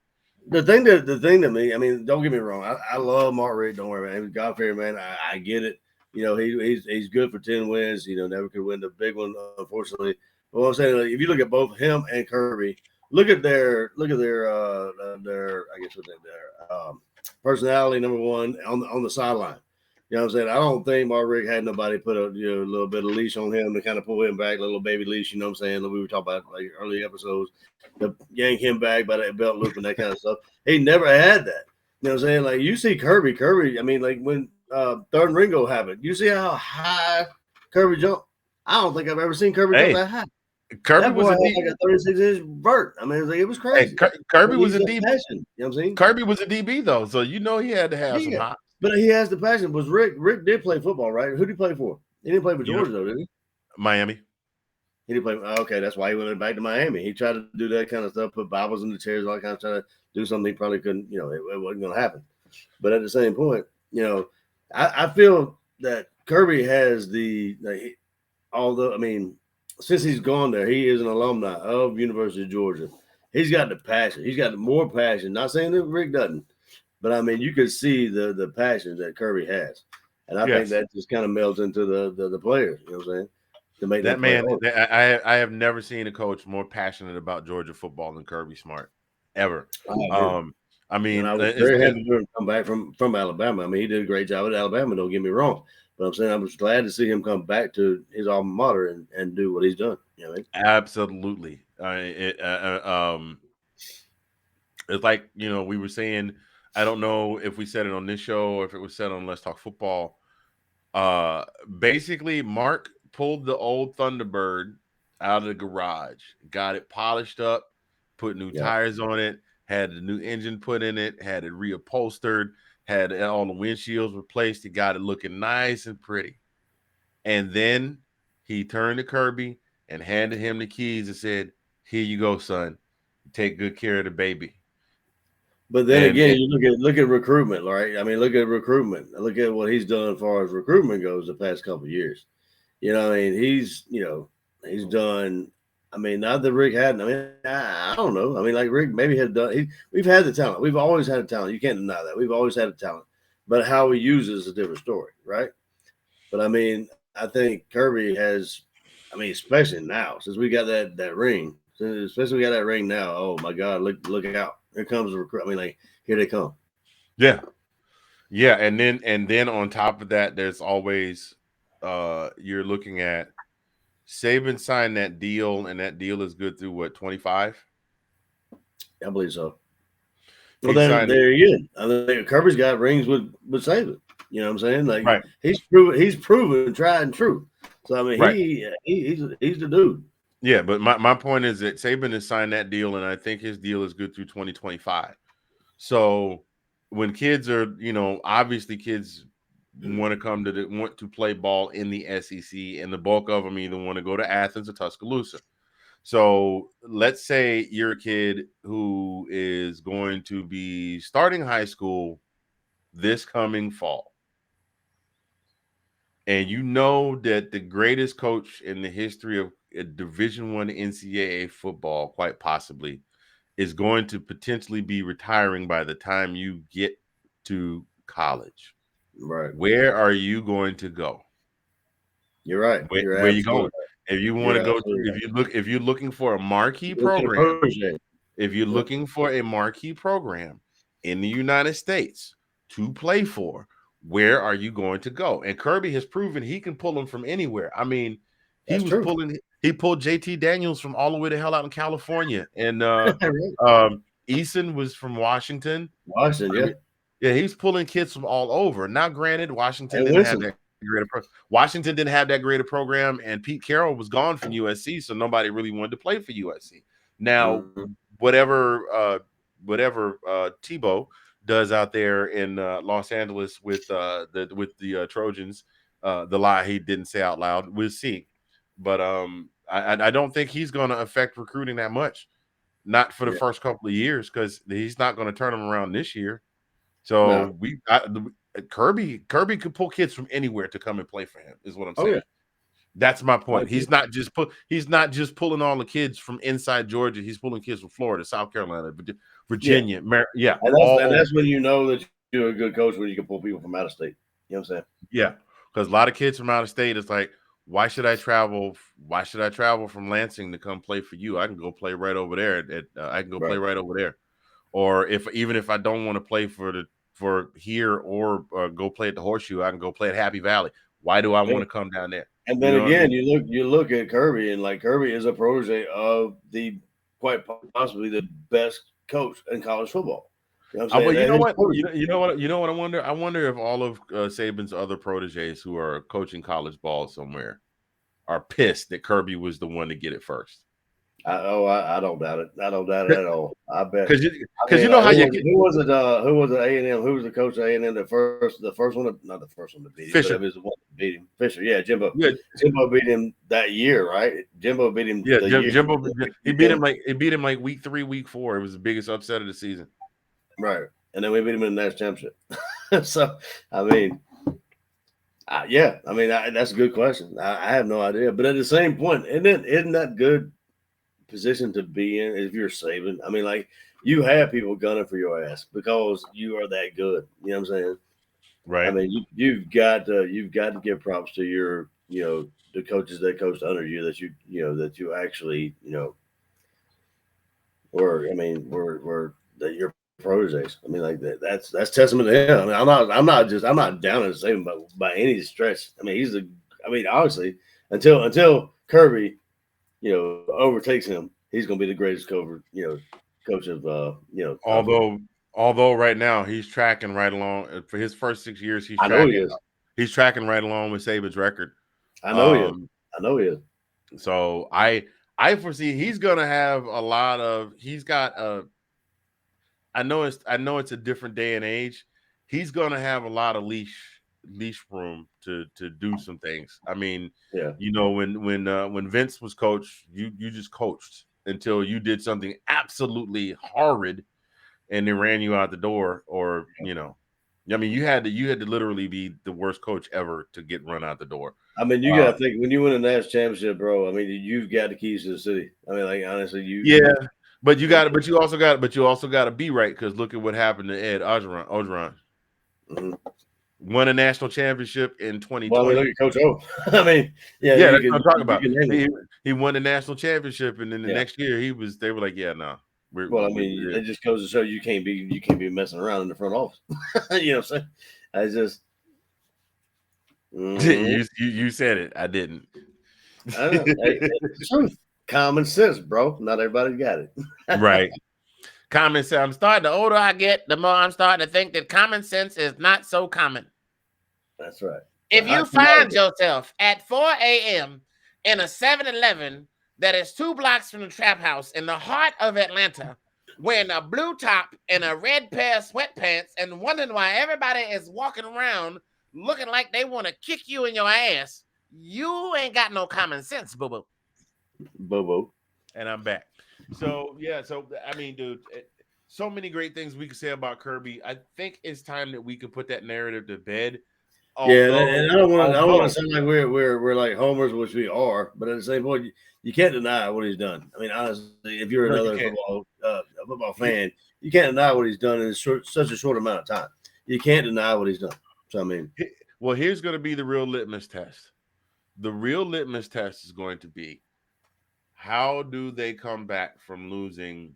Speaker 2: The thing to me, I mean, don't get me wrong. I love Mark Richt. Don't worry about it. He's God-fearing man. I get it. You know, he's good for 10 wins. You know, never could win the big one, unfortunately. But what I'm saying, like, if you look at both him and Kirby, look at their I guess what their personality, number one, on the sideline. You know what I'm saying? I don't think Mark Richt had nobody put a little bit of leash on him to kind of pull him back, a little baby leash. You know what I'm saying? We were talking about like early episodes, to yank him back by that belt loop and that kind of stuff. He never had that. You know what I'm saying? Like you see Kirby. I mean, like when Third and Ringo happened, you see how high Kirby jumped? I don't think I've ever seen Kirby jump that high.
Speaker 1: Kirby was
Speaker 2: like a 36-inch vert. I mean, it was crazy.
Speaker 1: Hey, Kirby was a DB.
Speaker 2: You know what I'm saying?
Speaker 1: Kirby was a DB though, so you know he had to have some hops.
Speaker 2: But he has the passion. Was Rick did play football, right? Who did he play for? He didn't play for Georgia, though, did he?
Speaker 1: Miami.
Speaker 2: He didn't play. Okay, that's why he went back to Miami. He tried to do that kind of stuff, put Bibles in the chairs, all that kind of stuff, do something he probably couldn't, it wasn't going to happen. But at the same point, I feel that Kirby has since he's gone there, he is an alumni of University of Georgia. He's got the passion. He's got more passion. Not saying that Rick doesn't. But, I mean, you can see the passion that Kirby has. And I think that just kind of melds into the players, you know what I'm saying? To make
Speaker 1: that man, I have never seen a coach more passionate about Georgia football than Kirby Smart, ever. I mean,
Speaker 2: I was very happy to him come back from Alabama. I mean, he did a great job at Alabama, don't get me wrong. But I'm saying I was glad to see him come back to his alma mater and do what he's done. You know what I mean?
Speaker 1: Absolutely. It's like, we were saying – I don't know if we said it on this show or if it was said on Let's Talk Football. Basically, Mark pulled the old Thunderbird out of the garage, got it polished up, put new tires on it, had the new engine put in it, had it reupholstered, had all the windshields replaced. He got it looking nice and pretty. And then he turned to Kirby and handed him the keys and said, "Here you go, son. Take good care of the baby."
Speaker 2: But then again, you look at recruitment, right? I mean, look at recruitment. Look at what he's done as far as recruitment goes the past couple of years. You know, I mean, he's done. I mean, not that Rick hadn't. I mean, I don't know. I mean, like Rick maybe had done. We've had the talent. We've always had the talent. You can't deny that. We've always had the talent. But how we use it is a different story, right? But I mean, I think Kirby has. I mean, especially now since we got that ring. Especially we got that ring now. Oh my God! Look out! Here comes the recruit. I mean, like here they come.
Speaker 1: Yeah, and then on top of that, there's always you're looking at Saban signed that deal, and that deal is good through what 25.
Speaker 2: I believe so. Well, then there again, I think Kirby's got rings with Saban. You know what I'm saying? Like he's proven tried and true. So I mean, he's the dude.
Speaker 1: Yeah, but my point is that Saban has signed that deal, and I think his deal is good through 2025. So when kids are, obviously kids want to play ball in the SEC, and the bulk of them either want to go to Athens or Tuscaloosa. So let's say you're a kid who is going to be starting high school this coming fall, and you know that the greatest coach in the history of Division I NCAA football, quite possibly, is going to potentially be retiring by the time you get to college.
Speaker 2: Right.
Speaker 1: Where are you going to go?
Speaker 2: You're right.
Speaker 1: Where you going? If you want to go, if you're looking for a marquee program, if you're looking for a marquee program in the United States to play for, where are you going to go? And Kirby has proven he can pull them from anywhere. I mean, he pulled JT Daniels from all the way the hell out in California, and Eason was from Washington. Yeah, he's pulling kids from all over. Now, granted, Washington didn't have that great a program, and Pete Carroll was gone from USC, so nobody really wanted to play for USC. Now, whatever Tebow does out there in Los Angeles with the Trojans, the lie he didn't say out loud, we'll see. But I don't think he's going to affect recruiting that much, not for the first couple of years, because he's not going to turn them around this year. So Kirby could pull kids from anywhere to come and play for him, is what I'm saying. Oh, yeah. That's my point. He's not just pulling all the kids from inside Georgia. He's pulling kids from Florida, South Carolina, Virginia. Yeah.
Speaker 2: And that's when you know that you're a good coach, when you can pull people from out of state. You know what I'm saying?
Speaker 1: Yeah. Because a lot of kids from out of state, it's like, why should I travel? Why should I travel from Lansing to come play for you? I can go play right over there. Play right over there. Or even if I don't want to play for here or go play at the Horseshoe, I can go play at Happy Valley. Why do I want to come down there?
Speaker 2: And then again, you look at Kirby, and like Kirby is a protege of the quite possibly the best coach in college football. You know
Speaker 1: what I wonder? I wonder if all of Saban's other proteges who are coaching college ball somewhere are pissed that Kirby was the one to get it first.
Speaker 2: I don't doubt it. I don't doubt it at all. I bet
Speaker 1: because you know how you get.
Speaker 2: Who was it? Who was it? A&M? Who was the coach of A&M? The first one, not the first one to beat him.
Speaker 1: Fisher.
Speaker 2: But it was the one that beat him. Fisher. Yeah, Jimbo. Yeah. Jimbo beat him that year, right? Jimbo beat him.
Speaker 1: Yeah, Jimbo. He beat him like week 3, week 4. It was the biggest upset of the season.
Speaker 2: Right, and then we beat him in the national championship. So I mean. That's a good question. I have no idea, but at the same point, isn't that good position to be in if you're Saban? I mean, like, you have people gunning for your ass because you are that good. You know what I'm saying?
Speaker 1: Right.
Speaker 2: I mean, you've got to give props to your, the coaches that coached under you, that you actually, that you're proteges. I mean, like that's testament to him. I mean, I'm not down on Saban by any stretch. I mean, honestly, until Kirby, overtakes him, he's going to be the greatest coach of.
Speaker 1: Although right now he's tracking right along for his first 6 years. He's tracking right along with Saban's record.
Speaker 2: I know he is.
Speaker 1: So I foresee he's going to have a lot of. He's got a. I know it's a different day and age. He's going to have a lot of leash room to do some things. I mean, when Vince was coach, you just coached until you did something absolutely horrid and they ran you out the door, or I mean, you had to literally be the worst coach ever to get run out the door.
Speaker 2: I mean, you got to think, when you win a national championship, bro, I mean, you've got the keys to the city. I mean, like, honestly,
Speaker 1: but you also got to be right, because look at what happened to Ed Orgeron. Mm-hmm. Won a national championship in 2020.
Speaker 2: Well, look at Coach O. I mean,
Speaker 1: that's what I'm talking about. He won the national championship, and then the next year they were like,
Speaker 2: it just goes to show you can't be messing around in the front office. You know what I'm saying? I just
Speaker 1: you said it. I didn't.
Speaker 2: I know. It's the truth. Common sense, bro. Not everybody got it.
Speaker 1: Right.
Speaker 6: Common sense. The older I get, the more I'm starting to think that common sense is not so common.
Speaker 2: That's right.
Speaker 6: If you find yourself at 4 a.m. in a 7-Eleven that is 2 blocks from the trap house in the heart of Atlanta, wearing a blue top and a red pair of sweatpants and wondering why everybody is walking around looking like they want to kick you in your ass, you ain't got no common sense, boo-boo.
Speaker 2: Bobo.
Speaker 1: And I'm back. So, yeah. So, I mean, dude, so many great things we could say about Kirby. I think it's time that we could put that narrative to bed.
Speaker 2: Yeah, and I don't want to sound like we're like homers, which we are, but at the same point, you can't deny what he's done. I mean, honestly, if you're another football fan, you can't deny what he's done in such a short amount of time. You can't deny what he's done. So I mean,
Speaker 1: well, here's going to be the real litmus test. The real litmus test is going to be, how do they come back from losing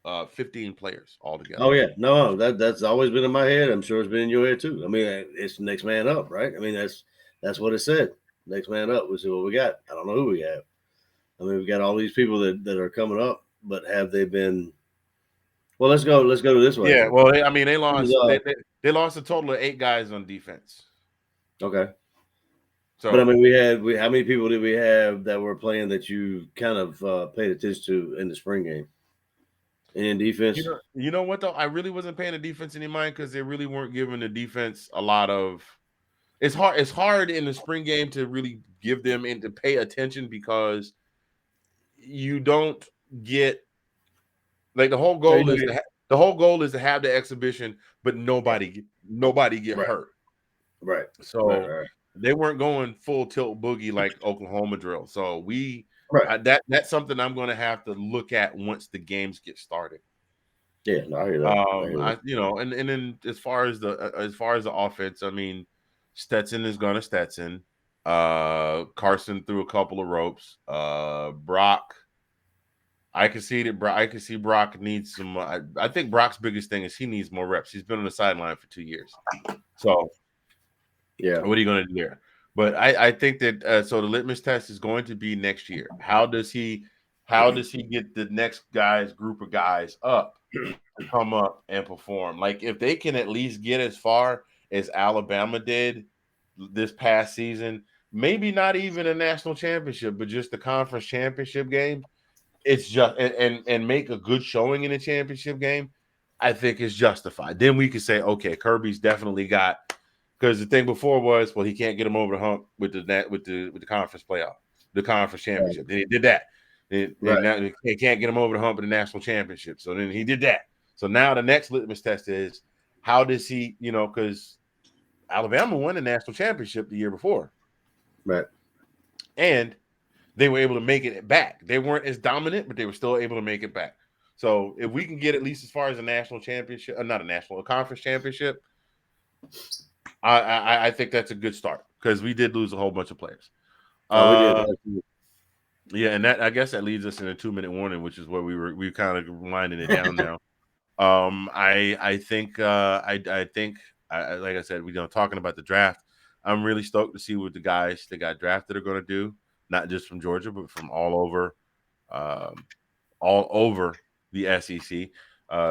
Speaker 1: 15 players altogether?
Speaker 2: Oh yeah, no, that's always been in my head. I'm sure it's been in your head too. I mean, it's next man up, right? I mean, that's what it said. Next man up. We see what we got. I don't know who we have. I mean, we got all these people that are coming up, but have they been? Well, let's go this way.
Speaker 1: Yeah. Well, they lost. They lost a total of 8 guys on defense.
Speaker 2: Okay.
Speaker 1: So,
Speaker 2: but I mean, how many people did we have that were playing that you kind of paid attention to in the spring game? In defense,
Speaker 1: you know what though? I really wasn't paying the defense any mind because they really weren't giving the defense a lot of. It's hard in the spring game to really give them and to pay attention because you don't get like the whole goal is to have the exhibition, but nobody get hurt.
Speaker 2: Right.
Speaker 1: So they weren't going full tilt boogie like Oklahoma drill. So that's something I'm going to have to look at once the games get started.
Speaker 2: Yeah, no, I hear that.
Speaker 1: And then as far as the offense, I mean, Stetson is going to Stetson. Carson threw a couple of ropes. Brock, I can see Brock needs some. I think Brock's biggest thing is he needs more reps. He's been on the sideline for 2 years. So,
Speaker 2: yeah,
Speaker 1: what are you going to do there? But I think that so the litmus test is going to be next year. How does he get the next group of guys up to come up and perform? Like if they can at least get as far as Alabama did this past season, maybe not even a national championship, but just the conference championship game. It's just and make a good showing in a championship game. I think is justified. Then we could say, okay, Kirby's definitely got. Because the thing before was, well, he can't get him over the hump with the conference playoff, the conference championship. Then he did that. Then now he can't get him over the hump in the national championship. So then he did that. So now the next litmus test is, how does he, because Alabama won the national championship the year before.
Speaker 2: Right.
Speaker 1: And they were able to make it back. They weren't as dominant, but they were still able to make it back. So if we can get at least as far as a national championship, a conference championship, I think that's a good start because we did lose a whole bunch of players.
Speaker 2: We did.
Speaker 1: Yeah, and that I guess that leads us in a 2-minute warning, which is where we kind of winding it down now. I think like I said, talking about the draft. I'm really stoked to see what the guys that got drafted are going to do, not just from Georgia, but from all over the SEC.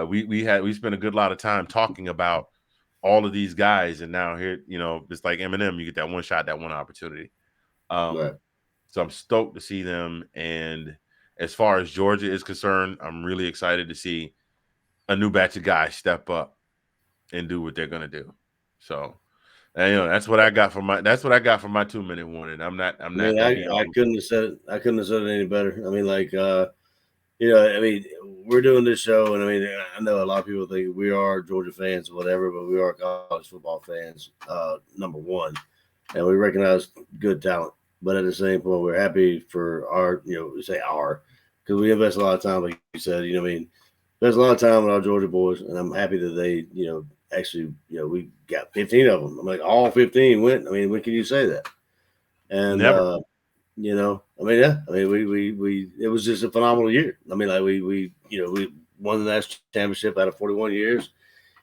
Speaker 1: We spent a good lot of time talking about all of these guys, and now here, it's like Eminem, you get that one shot, that one opportunity. So I'm stoked to see them. And as far as Georgia is concerned, I'm really excited to see a new batch of guys step up and do what they're gonna do. So, that's what I got for my 2-minute warning.
Speaker 2: I couldn't have said it any better. I mean, we're doing this show, and I know a lot of people think we are Georgia fans or whatever, but we are college football fans, number one, and we recognize good talent. But at the same point, we're happy for because we invest a lot of time, like you said. There's a lot of time with our Georgia boys, and I'm happy that they, actually, we got 15 of them. I'm like, all 15 went. I mean, when can you say that? And
Speaker 1: never.
Speaker 2: It was just a phenomenal year. I mean, like we won the national championship out of 41 years.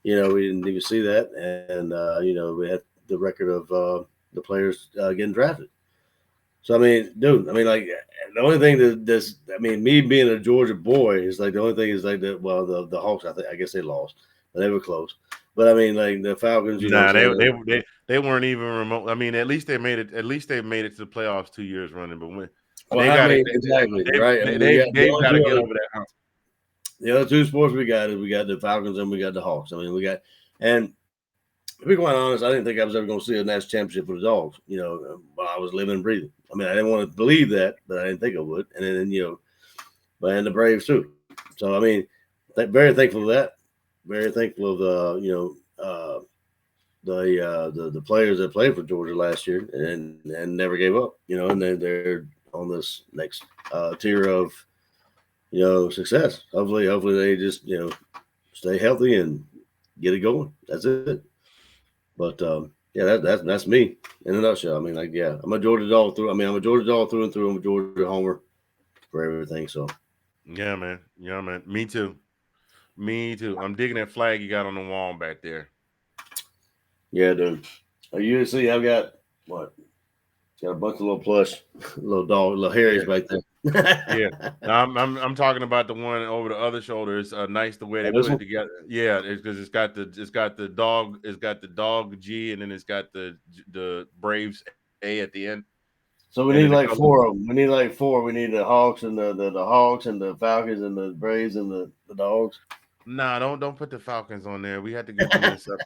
Speaker 2: We didn't even see that, and we had the record of the players getting drafted. So I mean, dude, the only thing me being a Georgia boy is like the only thing is like the Hawks. I guess they lost, but they were close. But I mean, like the Falcons.
Speaker 1: They weren't even remote. I mean, at least they made it. At least they made it to the playoffs 2 years running. But when
Speaker 2: exactly right,
Speaker 1: they've got to get over that hump.
Speaker 2: The other two sports we got the Falcons and we got the Hawks. I mean, and to be quite honest, I didn't think I was ever going to see a national championship for the Dogs. While I was living and breathing. I mean, I didn't want to believe that, but I didn't think I would. And then but and the Braves too. So I mean, very thankful of that. Very thankful of the players that played for Georgia last year and never gave up. And they're on this next tier of success. Hopefully they just stay healthy and get it going. That's it. But that's me in a nutshell. I mean, I'm a Georgia dog through. I mean, I'm a Georgia dog through and through. I'm a Georgia homer for everything. So
Speaker 1: yeah, man. Me too. I'm digging that flag you got on the wall back there.
Speaker 2: Yeah, dude. You see, I've got what? Got a bunch of little plush, little hairies back there.
Speaker 1: Yeah, I'm talking about the one over the other shoulder. It's nice the way they put it together. Yeah, because it's got the dog G, and then it's got the Braves A at the end.
Speaker 2: So we need like four of them. We need like four. We need the Hawks and the Hawks and the Falcons and the Braves and the Dogs.
Speaker 1: Nah, don't put the Falcons on there. We had to get them this up.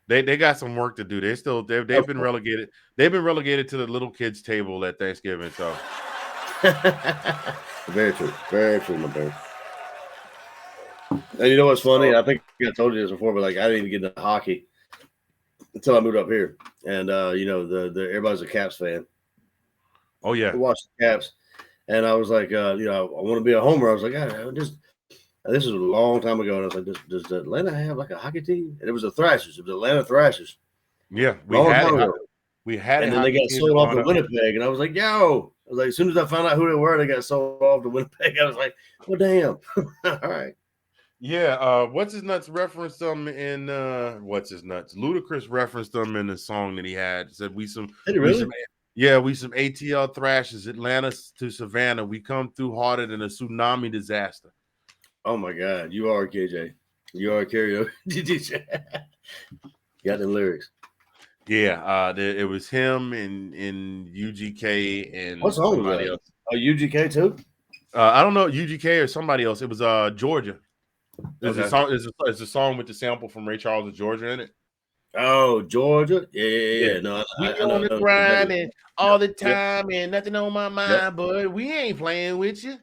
Speaker 1: They got some work to do. They've been relegated. They've been relegated to the little kids table at Thanksgiving. So
Speaker 2: very true, my friend. And you know what's funny? I think I told you this before, but like I didn't even get into hockey until I moved up here. And the everybody's a Caps fan.
Speaker 1: Oh yeah,
Speaker 2: I watched the Caps, and I was like, I want to be a homer. I was like, this was a long time ago, and I was like, does Atlanta have like a hockey team? And it was the Thrashers. It was Atlanta Thrashers.
Speaker 1: Yeah, we had it.
Speaker 2: And then they got sold off to Winnipeg, and I was like, as soon as I found out who they were, they got sold off to Winnipeg. I was like, well, damn. All right.
Speaker 1: Yeah, What's His Nuts referenced them in What's His Nuts? Ludacris referenced them in the song that he had. Said we some ATL Thrashers, Atlanta to Savannah. We come through harder than a tsunami disaster.
Speaker 2: Oh my God, you are KJ. You are karaoke DJ. Got the lyrics.
Speaker 1: Yeah, it was him and UGK and
Speaker 2: what song was that?
Speaker 1: Else.
Speaker 2: Oh, UGK too?
Speaker 1: I don't know UGK or somebody else. It was Georgia. There's a song. There's a song with the sample from Ray Charles of Georgia in it.
Speaker 2: Oh, Georgia. Yeah. No,
Speaker 6: we on the grind and all the time and nothing on my mind, but we ain't playing with you.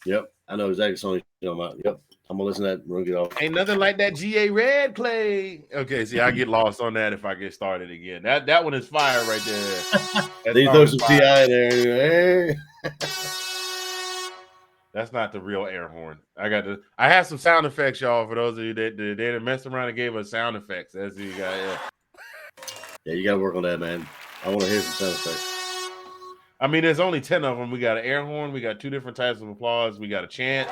Speaker 2: Yep. I know exactly the song you're talking about. Yep. I'm gonna listen to that. We're gonna get off.
Speaker 6: Ain't nothing like that GA Red play.
Speaker 1: Okay, see, I get lost on that if I get started again. That one is fire right there.
Speaker 2: They throw some TI in there. Hey.
Speaker 1: That's not the real air horn. I have some sound effects, y'all. For those of you that messed around and gave us sound effects, that's you got.
Speaker 2: Yeah, you gotta work on that, man. I want to hear some sound effects.
Speaker 1: I mean, there's only 10 of them. We got an air horn. We got 2 different types of applause. We got a chant.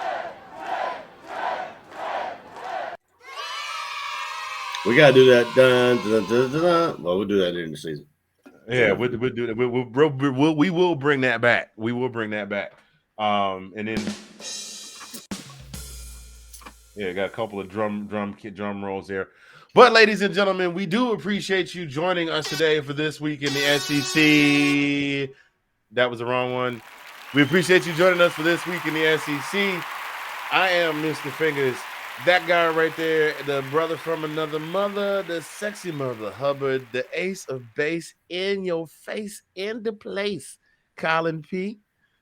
Speaker 2: We gotta do that. Dun, dun, dun, dun, dun. Well, we'll do that during the season.
Speaker 1: Yeah, we'll do that. We will bring that back. We will bring that back. And then got a couple of drum rolls there. But ladies and gentlemen, we do appreciate you joining us today for This Week in the SEC. That was the wrong one. We appreciate you joining us for This Week in the SEC. I am Mr. Fingaz. That guy right there, the brother from another mother, the sexy mother, Hubbard, the ace of base, in your face, into place, Collin P.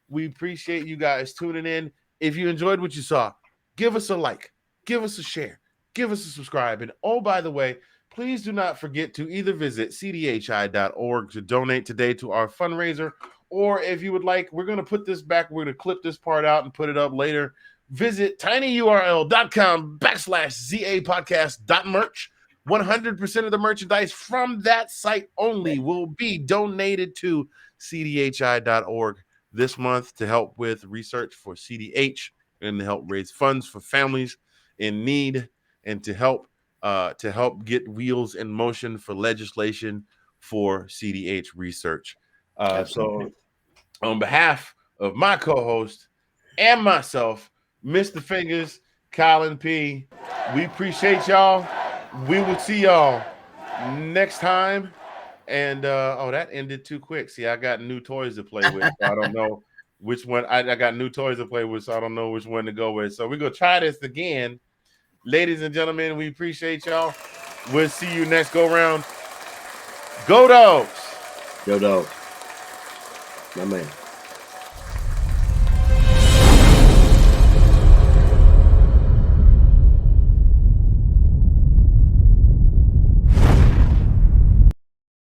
Speaker 1: We appreciate you guys tuning in. If you enjoyed what you saw, give us a like, give us a share, give us a subscribe. And oh, by the way, please do not forget to either visit cdhi.org to donate today to our fundraiser, or if you would like, we're going to put this back, we're going to clip this part out and put it up later. Visit tinyurl.com/zapodcast.merch. 100% of the merchandise from that site only will be donated to cdhi.org this month to help with research for CDH and to help raise funds for families in need and to help get wheels in motion for legislation for CDH research. So on behalf of my co-host and myself, Mr. Fingaz, Collin P, we appreciate y'all. We will see y'all next time. And that ended too quick. See, I got new toys to play with. So I don't know which one. I got new toys to play with, so I don't know which one to go with. So we're gonna try this again, ladies and gentlemen. We appreciate y'all. We'll see you next go round. Go Dogs.
Speaker 2: Go Dogs. My man.